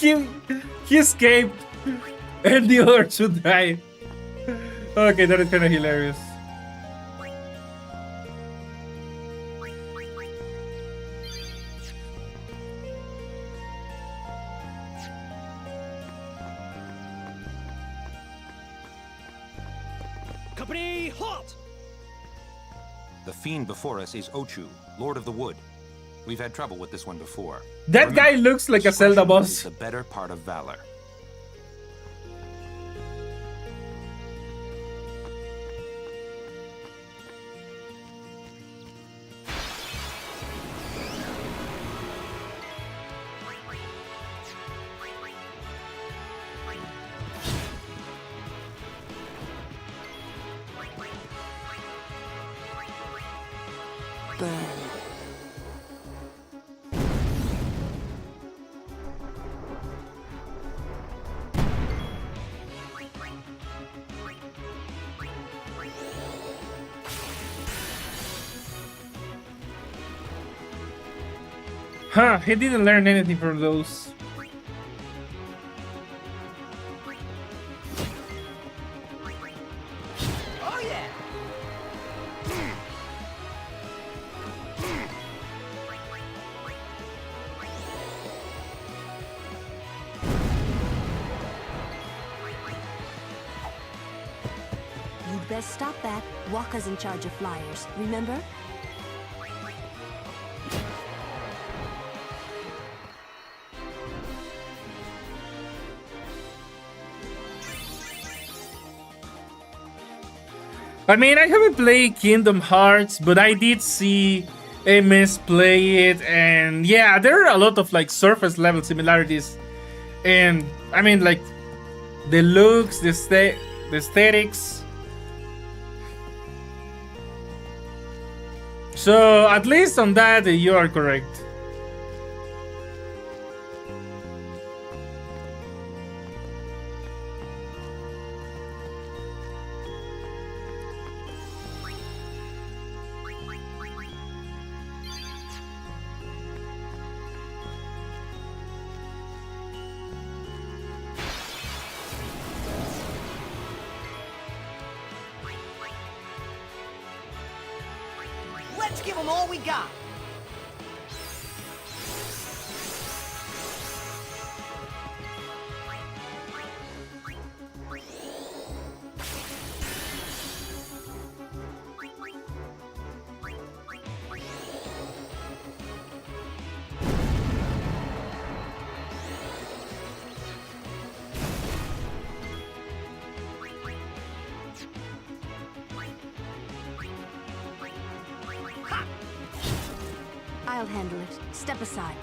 he escaped and the other two died. Okay, that is kind of hilarious. Company, halt! The fiend before us is Ochu, Lord of the Wood. We've had trouble with this one before. That guy looks like a Zelda discretion boss. is the better part of valor. Burn. Huh, he didn't learn anything from those. Oh yeah! You'd best stop that. Wakka's in charge of flyers, remember? I mean, I haven't played Kingdom Hearts, but I did see MS play it, and yeah, there are a lot of like surface level similarities. And I mean, like the looks, the aesthetics. So at least on that, you are correct. Let's give them all we got. I'll handle it. Step aside.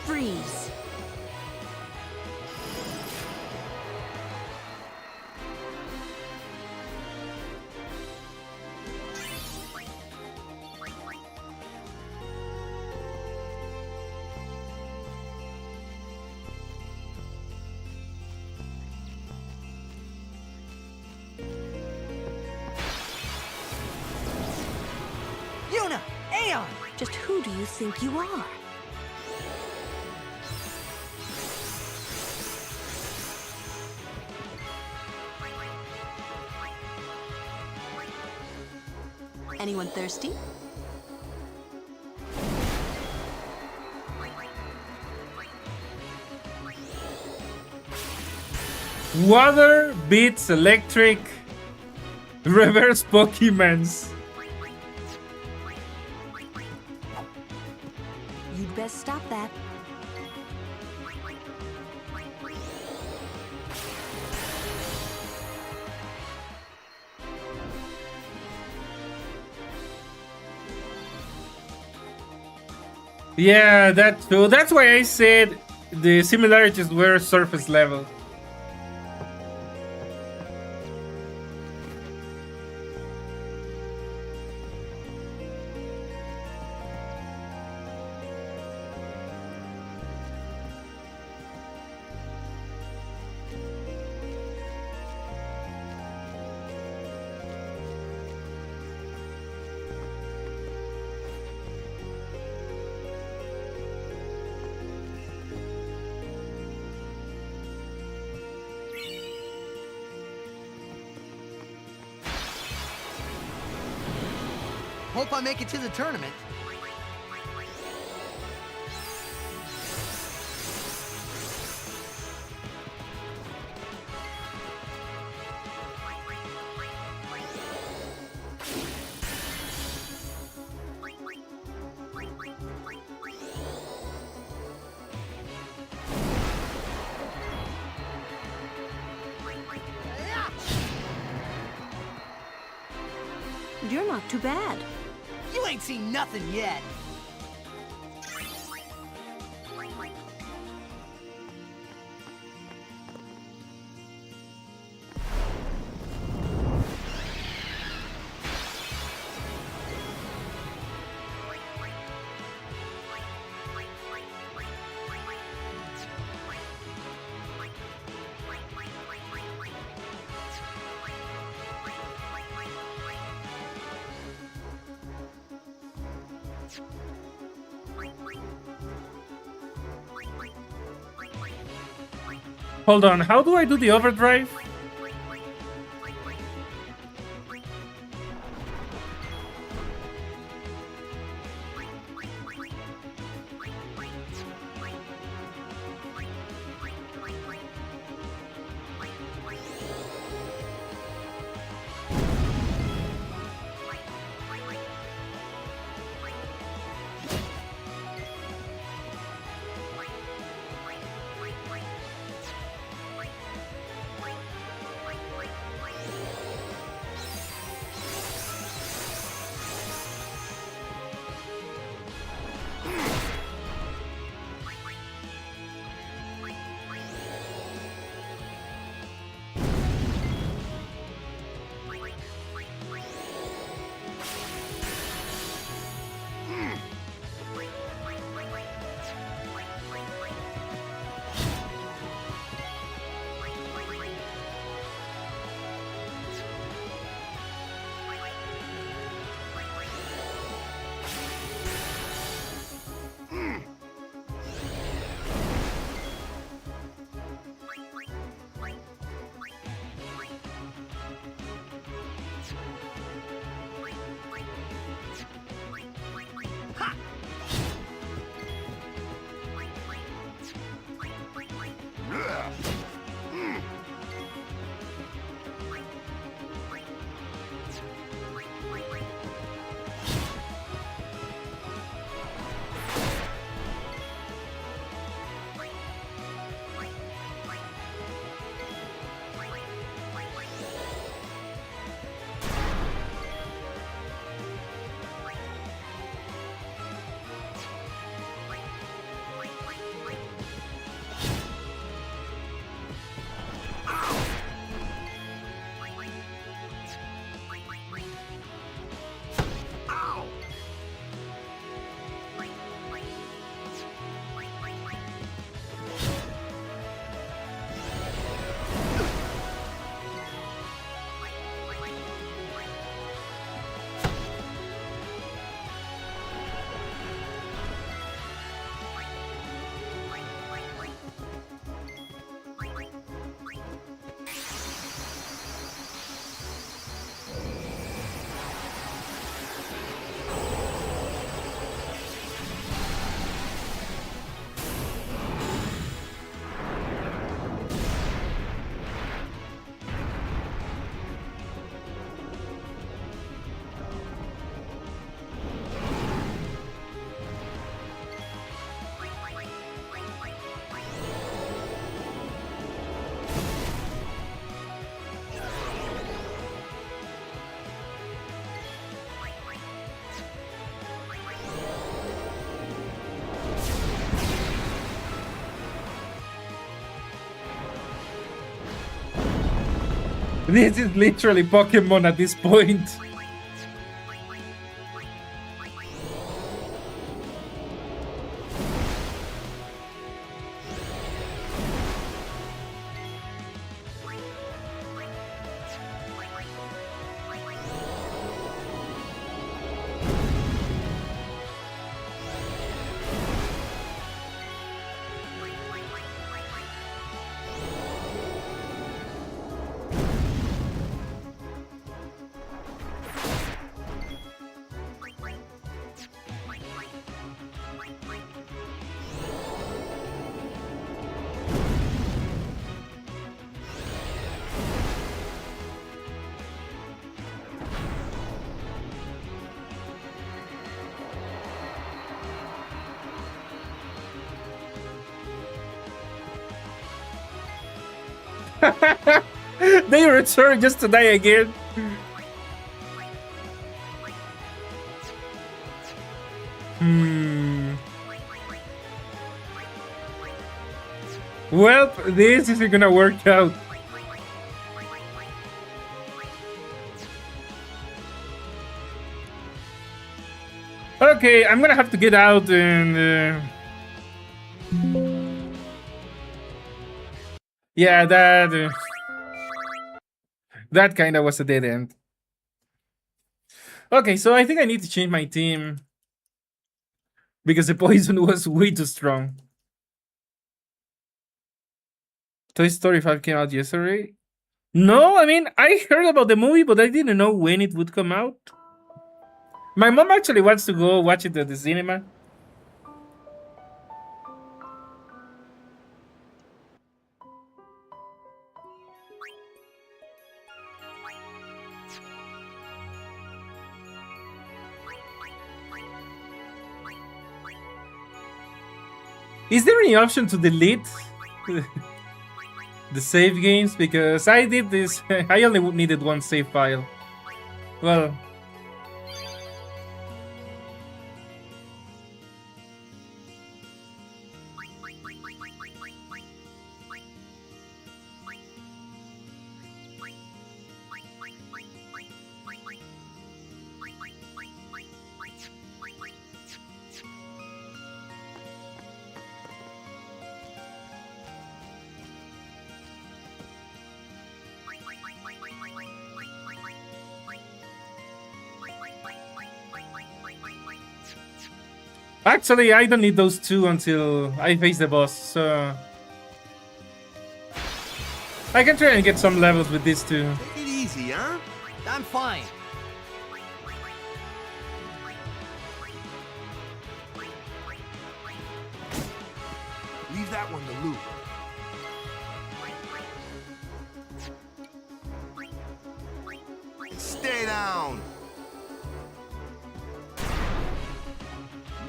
Freeze. Yuna! Aeon! Just who do you think you are? Anyone thirsty? Water beats electric. Reverse Pokemons. You'd best stop that. Yeah, that's why I said the similarities were surface level. Hope I make it to the tournament. You're not too bad. You ain't seen nothing yet. Hold on, how do I do the overdrive? This is literally Pokemon at this point. They return just to die again. Well, this isn't gonna work out. Okay, I'm gonna have to get out and... yeah, that kind of was a dead end. Okay, so I think I need to change my team because the poison was way too strong. Toy Story 5 came out yesterday. No, I mean, I heard about the movie, but I didn't know when it would come out. My mom actually wants to go watch it at the cinema. Is there any option to delete the save games? Because I did this, I only needed one save file. Well... Actually, I don't need those two until I face the boss, so... I can try and get some levels with these two. Take it easy, huh? I'm fine. Leave that one to Luke. Stay down.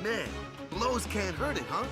Man, blows can't hurt it, huh?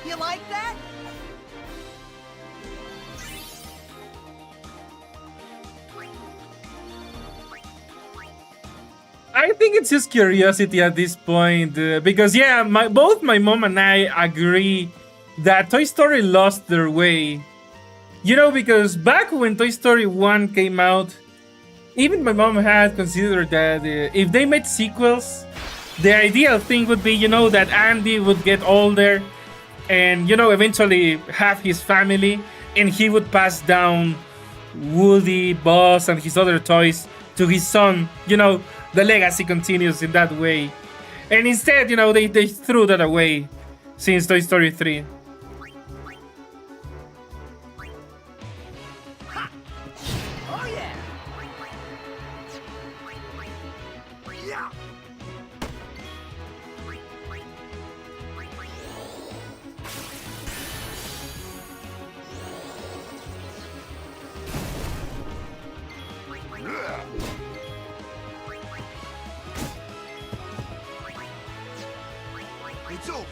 You like that? I think it's just curiosity at this point, because yeah, both my mom and I agree that Toy Story lost their way. You know, because back when Toy Story 1 came out, even my mom had considered that if they made sequels, the ideal thing would be, you know, that Andy would get older and, you know, eventually have his family, and he would pass down Woody, Buzz, and his other toys to his son. You know, the legacy continues in that way. And instead, you know, they threw that away since Toy Story 3. Oh yeah. Yeah. It's over.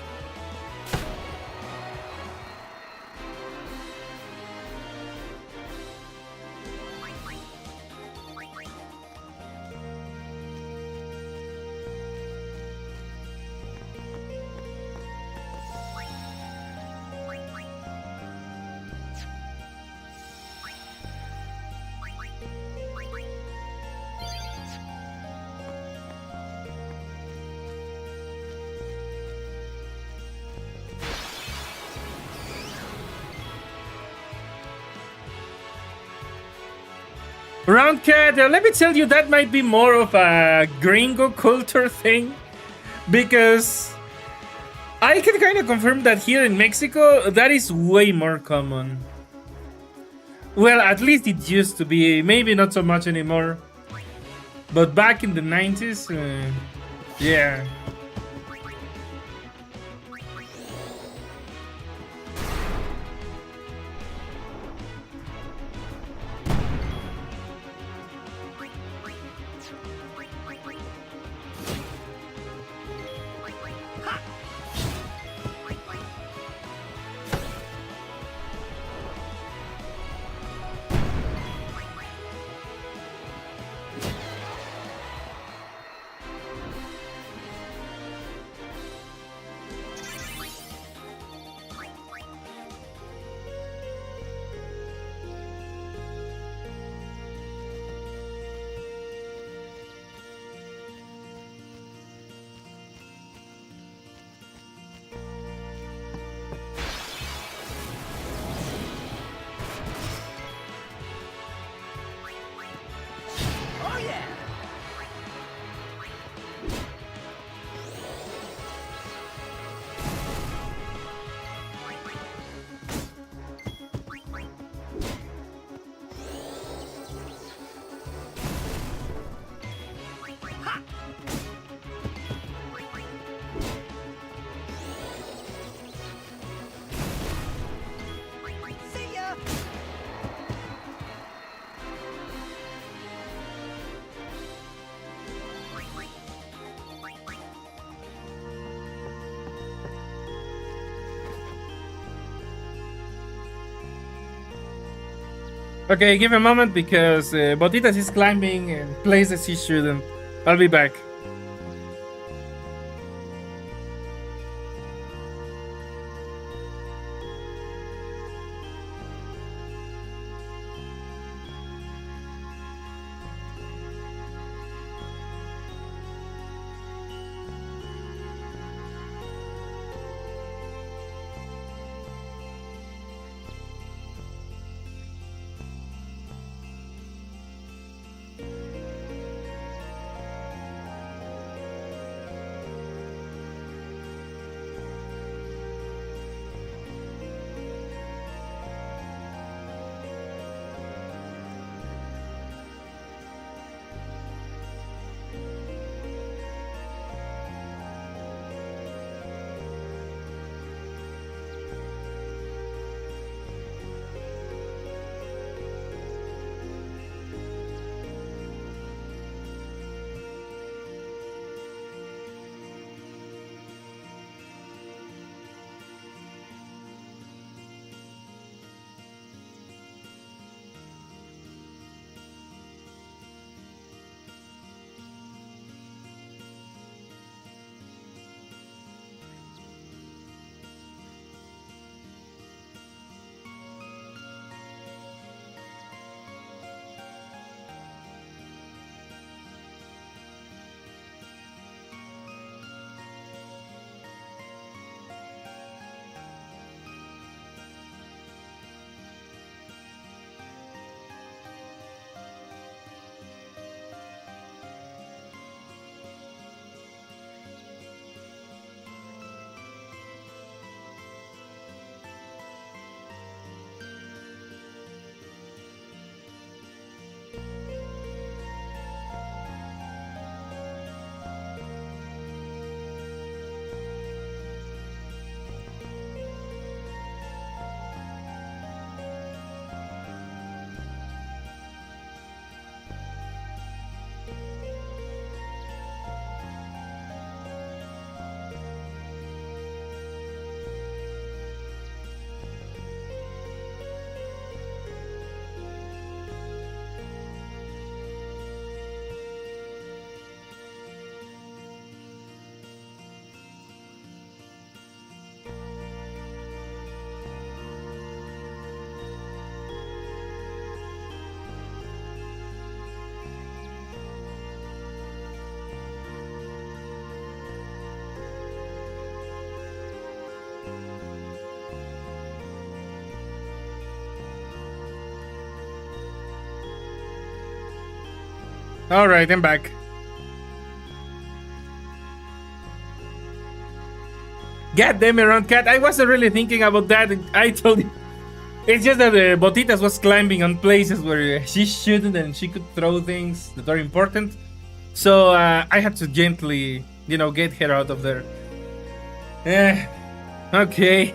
Roundcat, let me tell you, that might be more of a gringo culture thing, because I can kind of confirm that here in Mexico, that is way more common. Well, at least it used to be, maybe not so much anymore. But back in the 90s, yeah. Okay, give a moment because Botitas is climbing in places he shouldn't. I'll be back. Alright, I'm back. God damn it, Round Cat. I wasn't really thinking about that. I told you. It's just that Botitas was climbing on places where she shouldn't and she could throw things that are important. So I had to gently, get her out of there. Okay.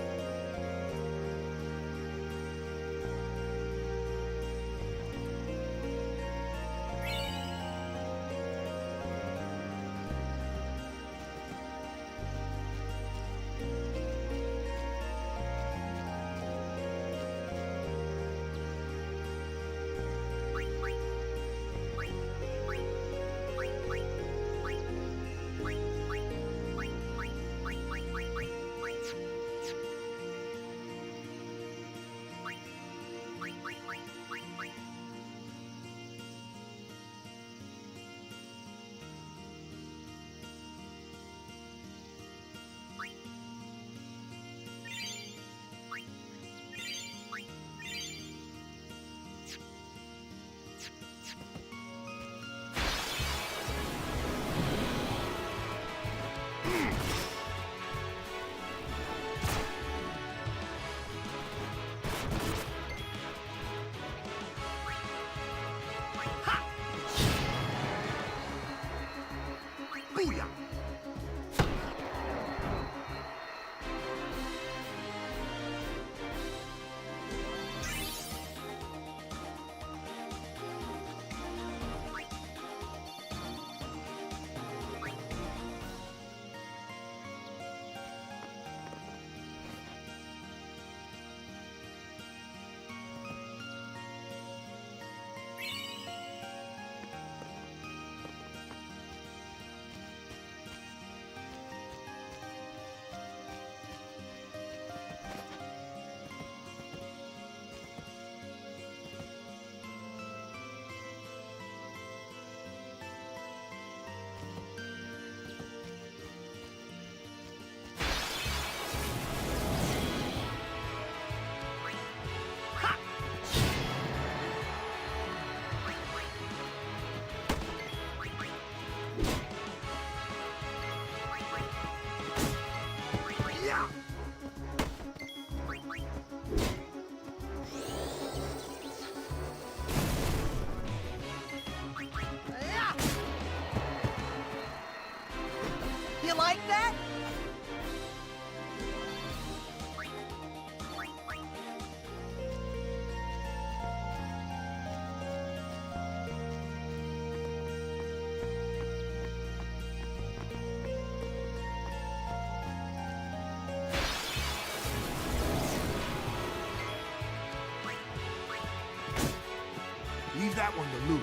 Leave that one to Luke.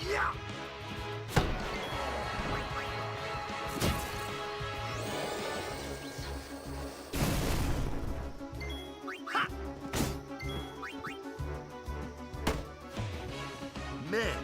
Yeah! Man.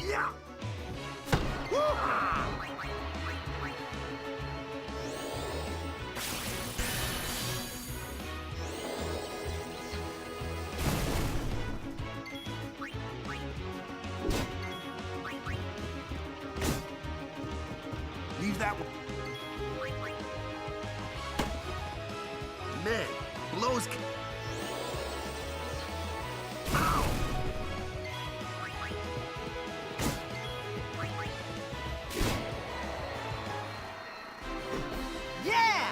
Yeah! Leave that one. Man, blows. Ow! Yeah!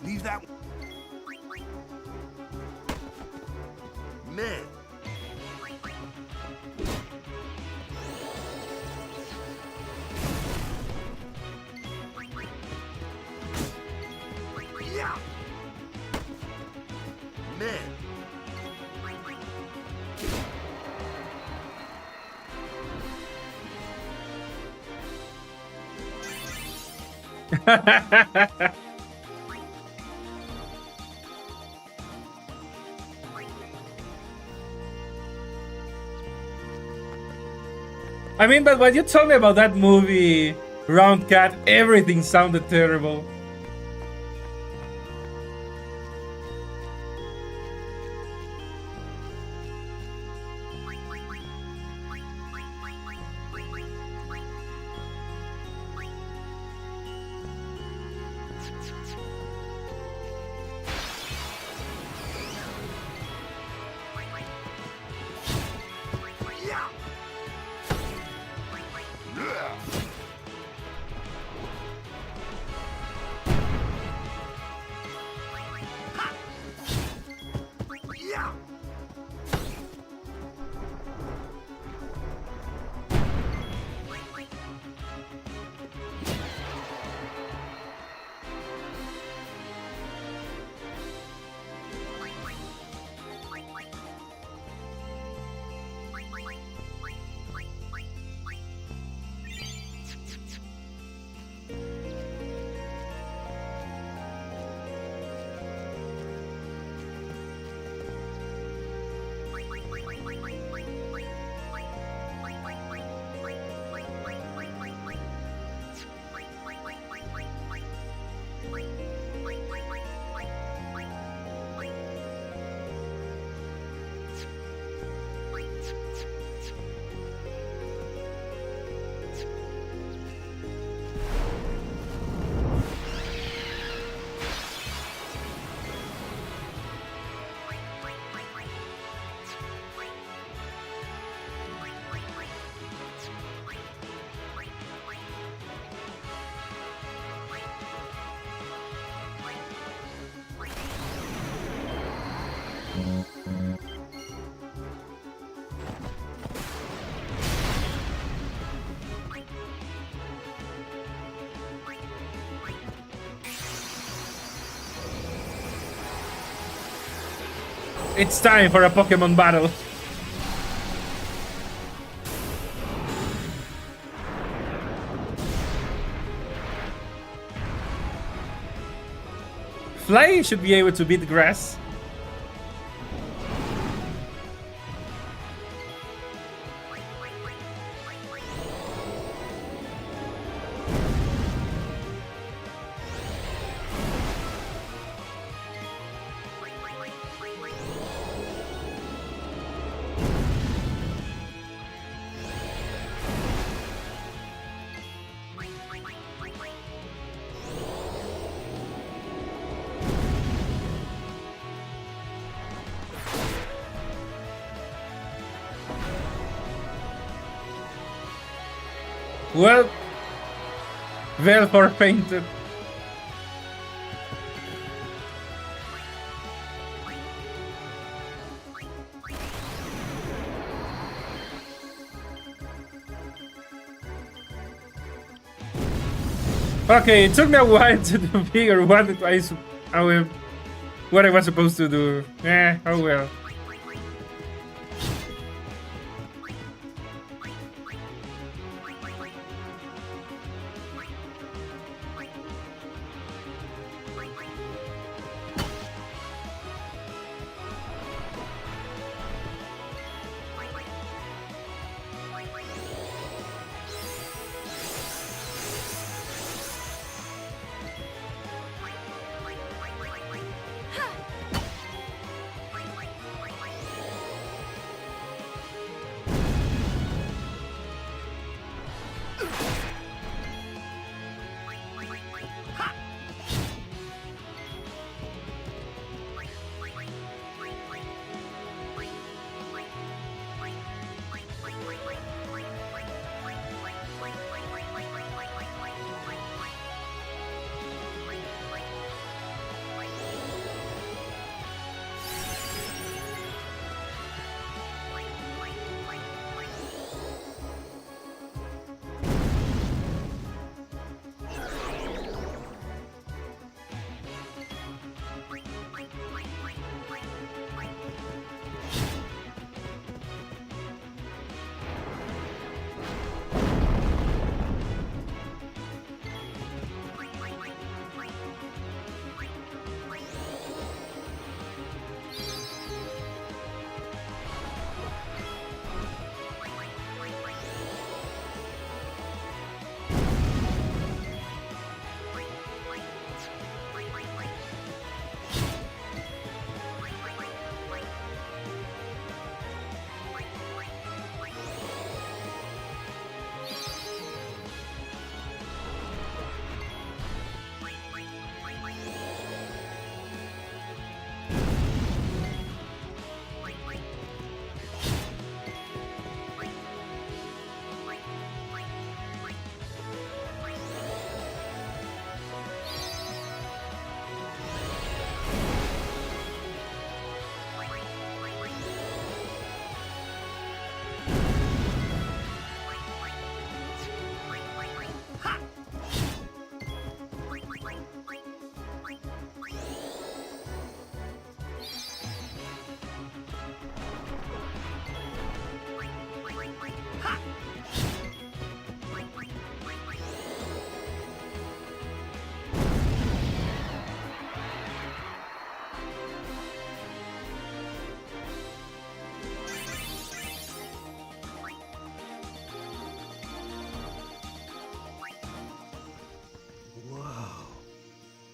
Leave that one. Man. Yeah. Man. I mean, but when you told me about that movie, Round Cat, everything sounded terrible. It's time for a Pokemon battle. Fly should be able to beat grass. Well, Velfor painted. Okay, it took me a while to figure what I was supposed to do. Oh well.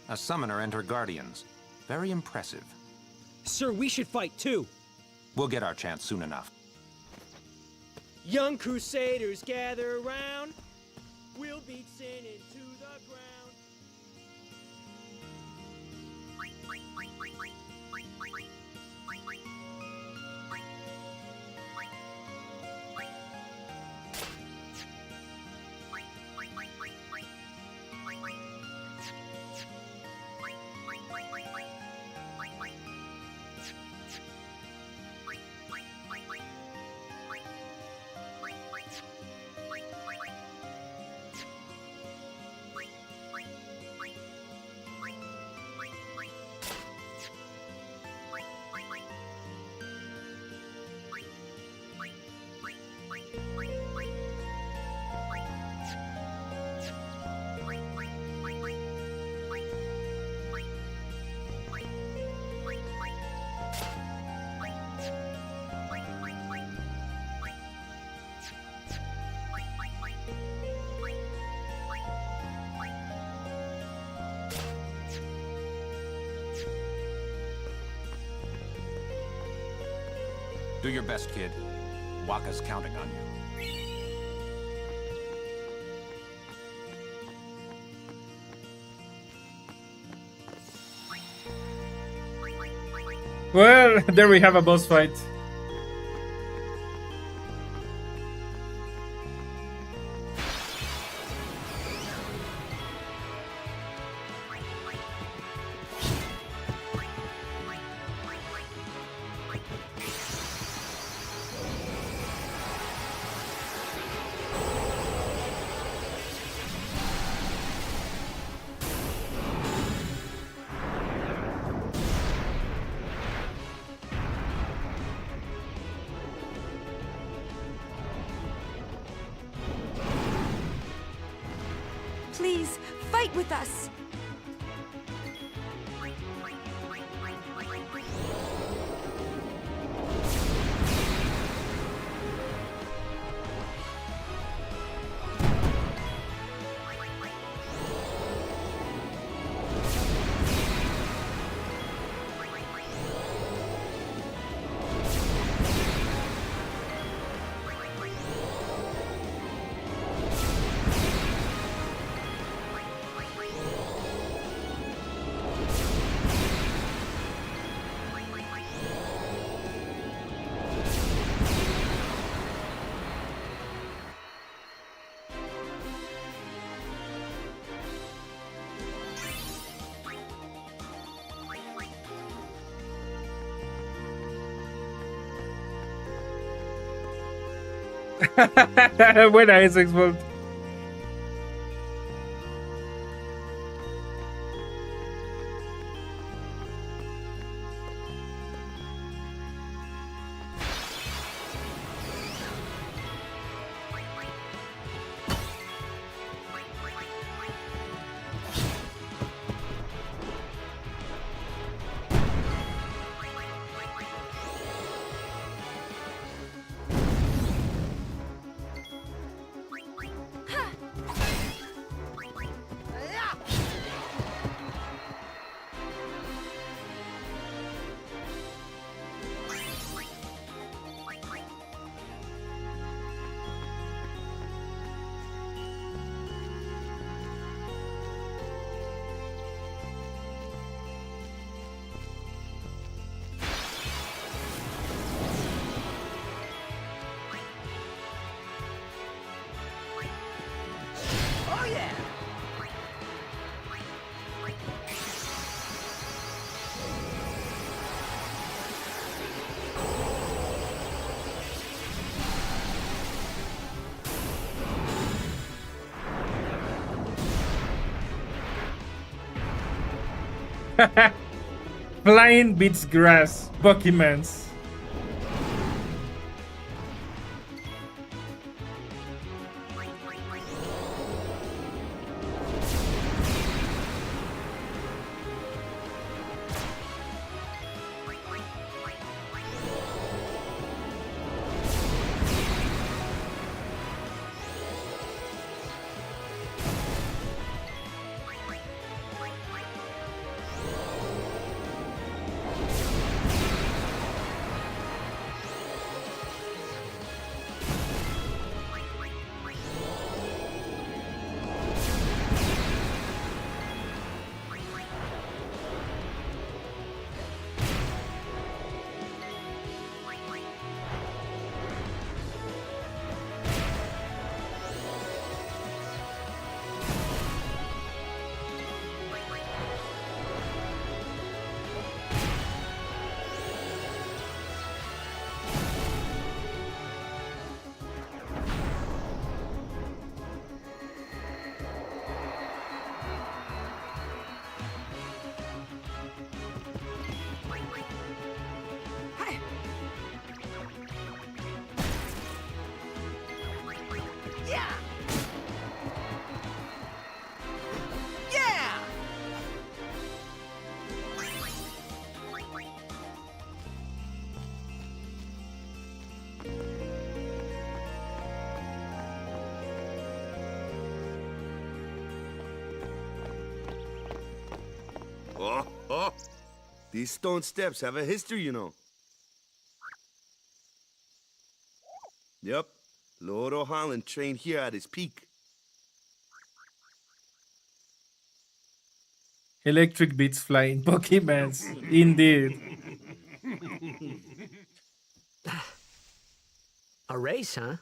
A summoner and her guardians. Very impressive. Sir, we should fight too. We'll get our chance soon enough. Young Crusaders gather around. We'll beat sin into the ground. Do your best, kid. Wakka's counting on you. Well, there we have a boss fight. Please, fight with us! Buena esa Xbox. Oh yeah! Flying beats grass. Pokemons. Yeah! Yeah! Oh. These stone steps have a history, you know. Yep. Lord O'Holland trained here at his peak. Electric beats flying Pokemons. Indeed. A race, huh?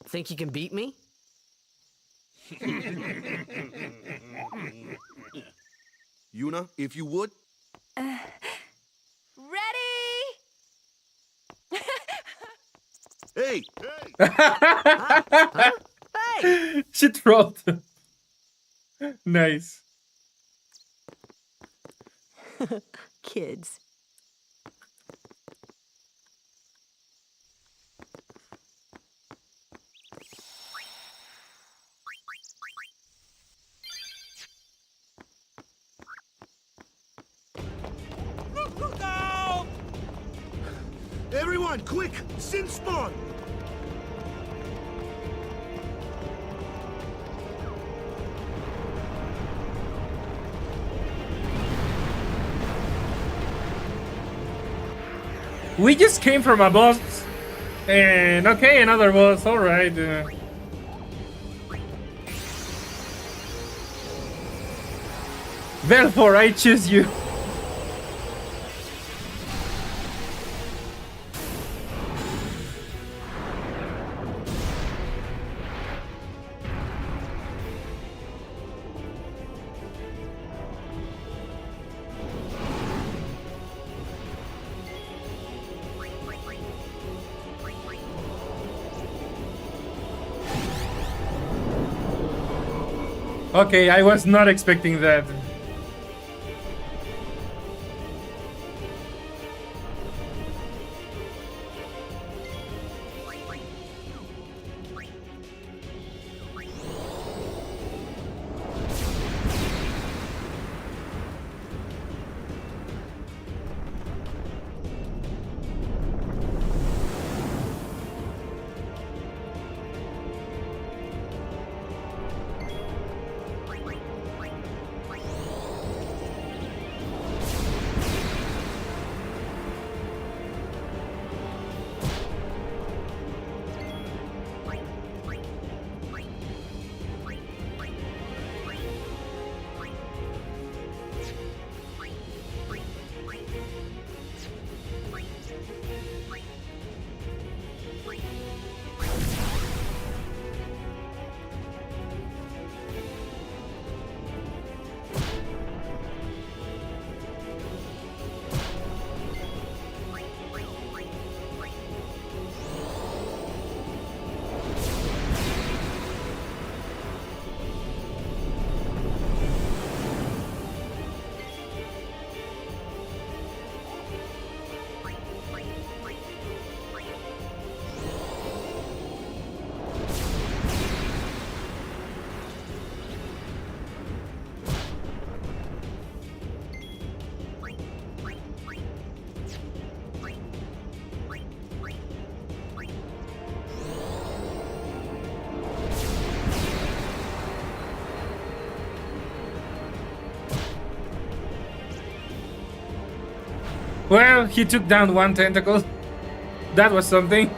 Think you can beat me? Yuna, if you would. Ready? Hey! Hey! She trolled. Nice. Kids. No! Everyone, quick! Sin spawn! We just came from a boss. And okay, another boss. Alright. Therefore, I choose you. Okay, I was not expecting that. Well, he took down one tentacle. That was something.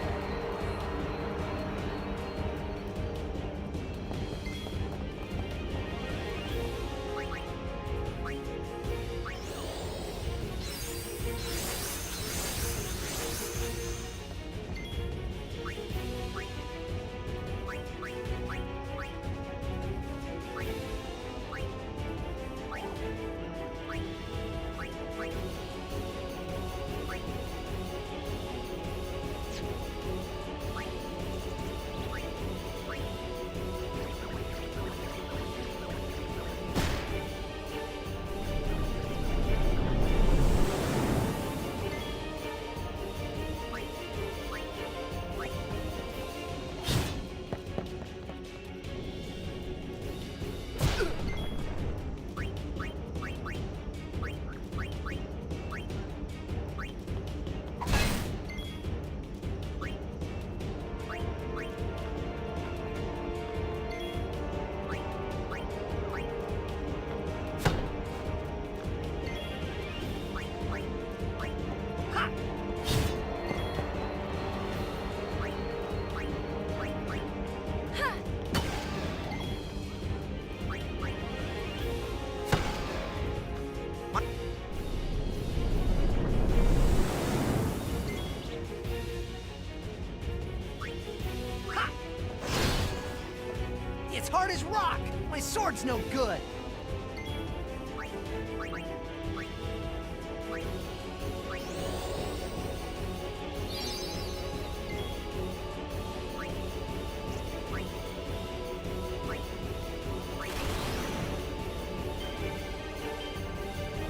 sword's no good.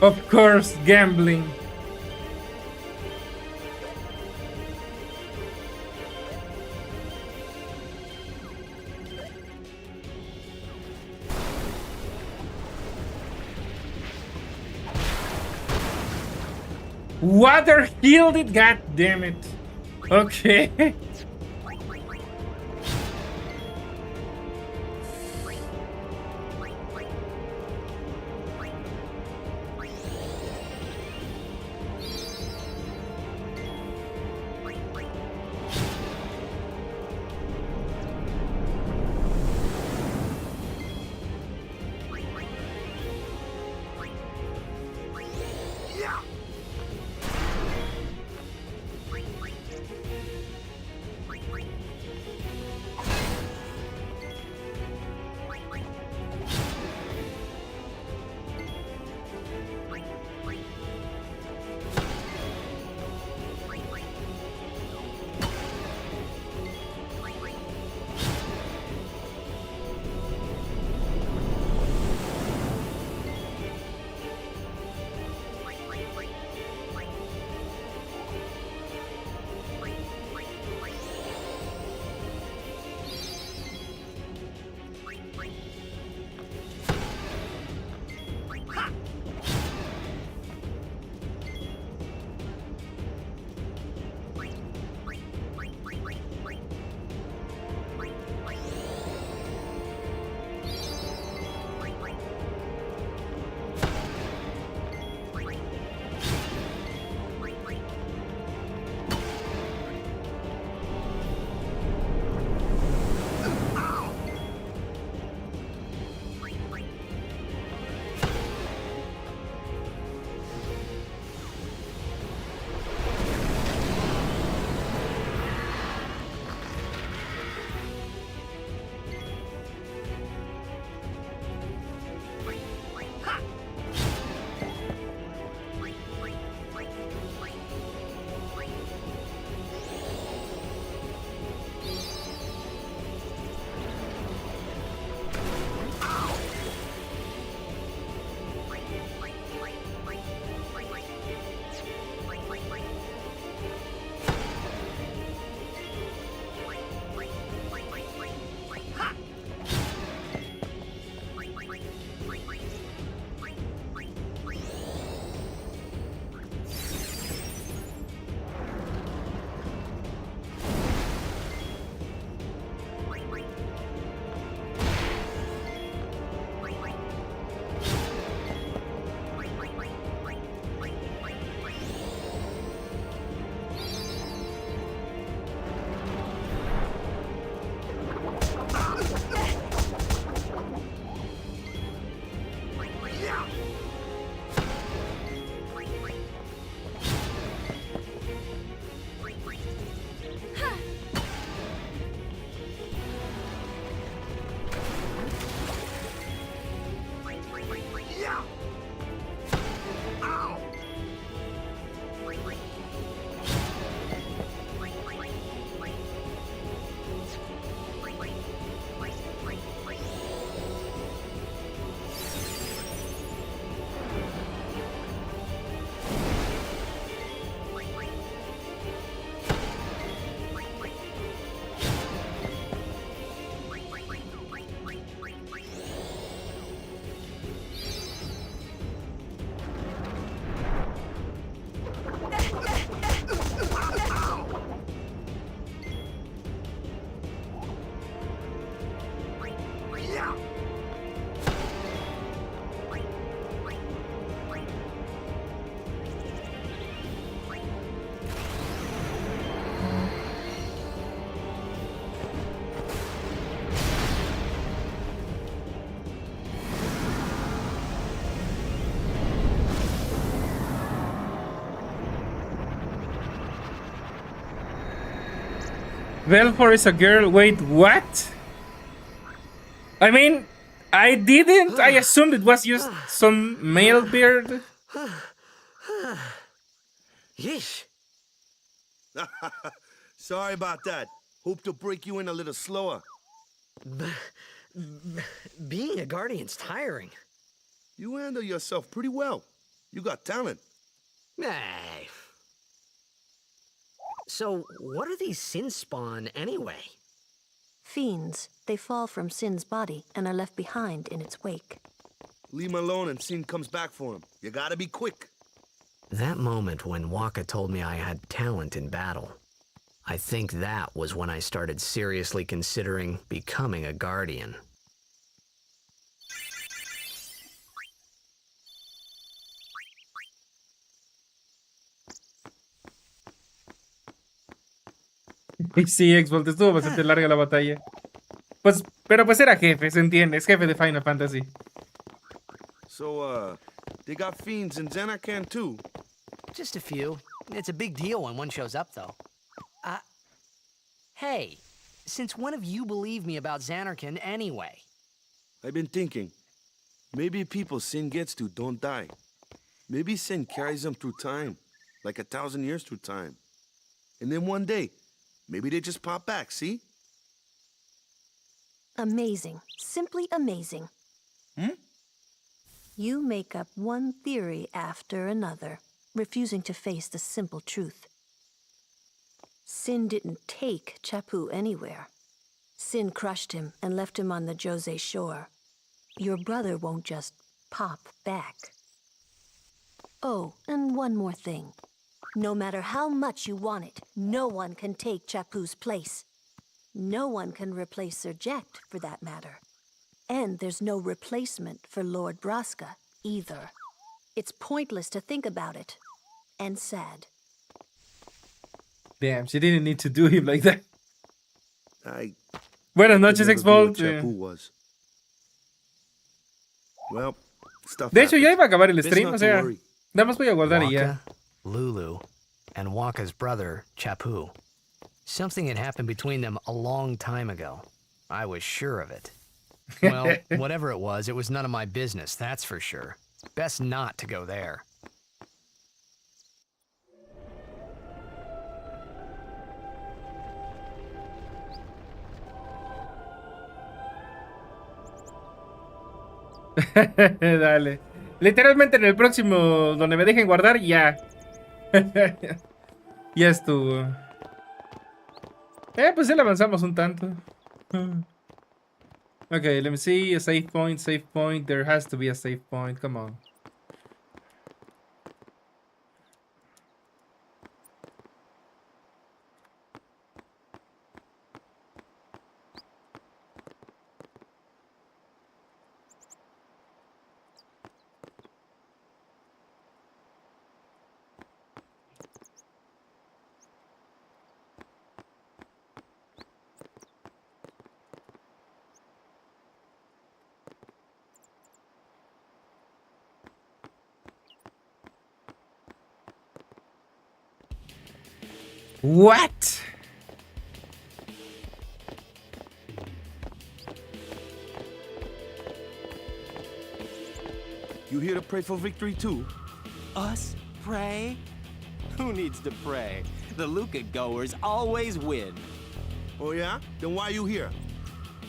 Of course, gambling. Water healed it, god damn it. Okay. Velfor is a girl. Wait, what? I mean, I didn't. I assumed it was just some male beard. Yeesh. Sorry about that. Hope to break you in a little slower. Being a guardian's tiring. You handle yourself pretty well. You got talent. Hey. So, what are these sin spawn anyway? Fiends. They fall from Sin's body and are left behind in its wake. Leave him alone and Sin comes back for him. You gotta be quick. That moment when Wakka told me I had talent in battle, I think that was when I started seriously considering becoming a guardian. Sí, Xbox, estuvo bastante larga la batalla. Pues, pero pues era jefe, se entiende, es jefe de Final Fantasy. So, they got fiends in Zanarkand too? Just a few. It's a big deal when one shows up, though. Hey, since when have you believed me about Zanarkand anyway? I've been thinking. Maybe people Sin gets to don't die. Maybe Sin carries them through time, like 1,000 years through time. And then one day, maybe they just pop back, see? Amazing. Simply amazing. You make up one theory after another, refusing to face the simple truth. Sin didn't take Chappu anywhere. Sin crushed him and left him on the Jose shore. Your brother won't just pop back. Oh, and one more thing. No matter how much you want it, no one can take Chappu's place. No one can replace Sir Jecht, for that matter. And there's no replacement for Lord Braska, either. It's pointless to think about it. And sad. Damn, she didn't need to do him like that. could Buenas noches, never be what Xbolt. Chappu was. Well, stuff De hecho, ya happens. iba a acabar el Best stream, not o to sea, worry. nada más voy a guardar y ya. Wakka, Lulu, and Wakka's brother, Chappu. Something had happened between them a long time ago. I was sure of it. Well, whatever it was none of my business, that's for sure. Best not to go there. Dale. Literalmente en el próximo, donde me dejen guardar, ya. Ya estuvo. Pues ya le avanzamos un tanto. Okay, let me see. A save point, save point. There has to be a save point. Come on. What? You here to pray for victory too? Us pray? Who needs to pray? The Luca goers always win. Oh yeah? Then why you here?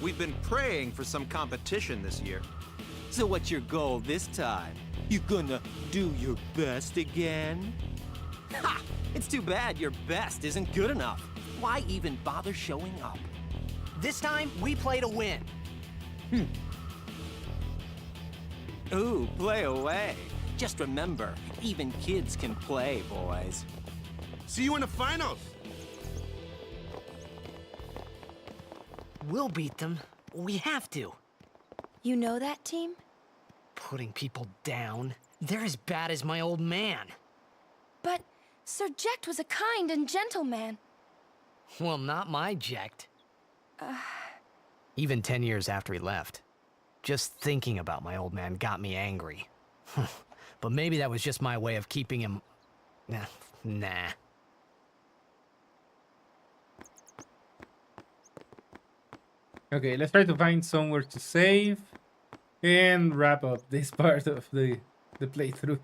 We've been praying for some competition this year. So what's your goal this time? You gonna do your best again? Ha! It's too bad your best isn't good enough. Why even bother showing up? This time, we play to win. Ooh, play away. Just remember, even kids can play, boys. See you in the finals. We'll beat them. We have to. You know that team? Putting people down. They're as bad as my old man. But Sir Jecht was a kind and gentle man. Well, not my Jecht. Even 10 years after he left. Just thinking about my old man got me angry. But maybe that was just my way of keeping him... Nah. Okay, let's try to find somewhere to save. and wrap up this part of the playthrough.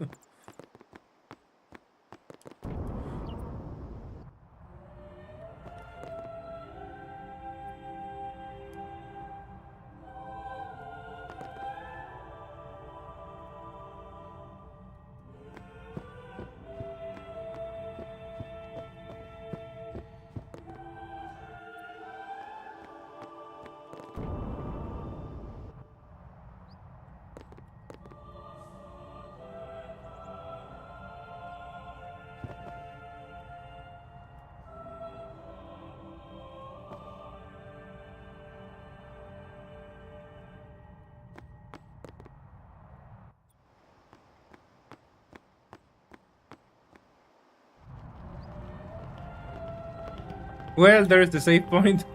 Well, there's the save point.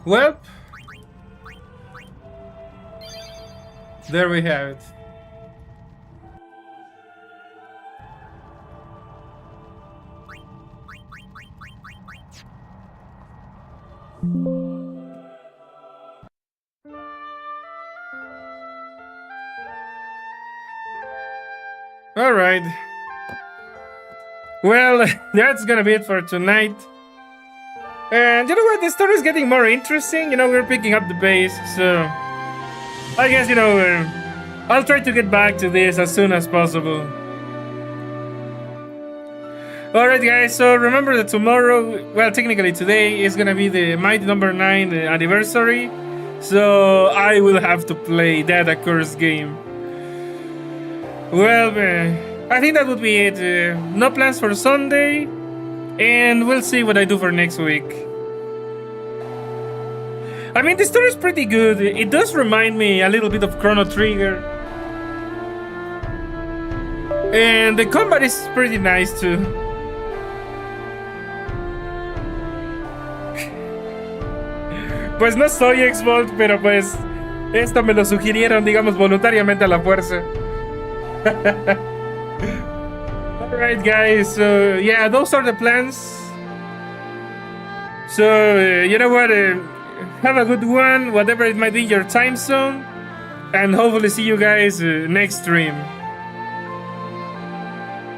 Well, there we have it. All right. Well, that's gonna be it for tonight. And you know what? The story is getting more interesting. You know, we're picking up the pace, so I guess, you know, I'll try to get back to this as soon as possible. Alright, guys, so remember that tomorrow, well, technically today, is gonna be the Might number 9 anniversary, so I will have to play that accursed game. Well, I think that would be it. No plans for Sunday, and we'll see what I do for next week. I mean, the story is pretty good. It does remind me a little bit of Chrono Trigger. And the combat is pretty nice too. Pues no soy Xbox, pero pues esto me lo sugirieron, digamos, voluntariamente a la fuerza. Alright, guys, so yeah, those are the plans. So, you know what? Have a good one, whatever it might be in your time zone. And hopefully see you guys next stream.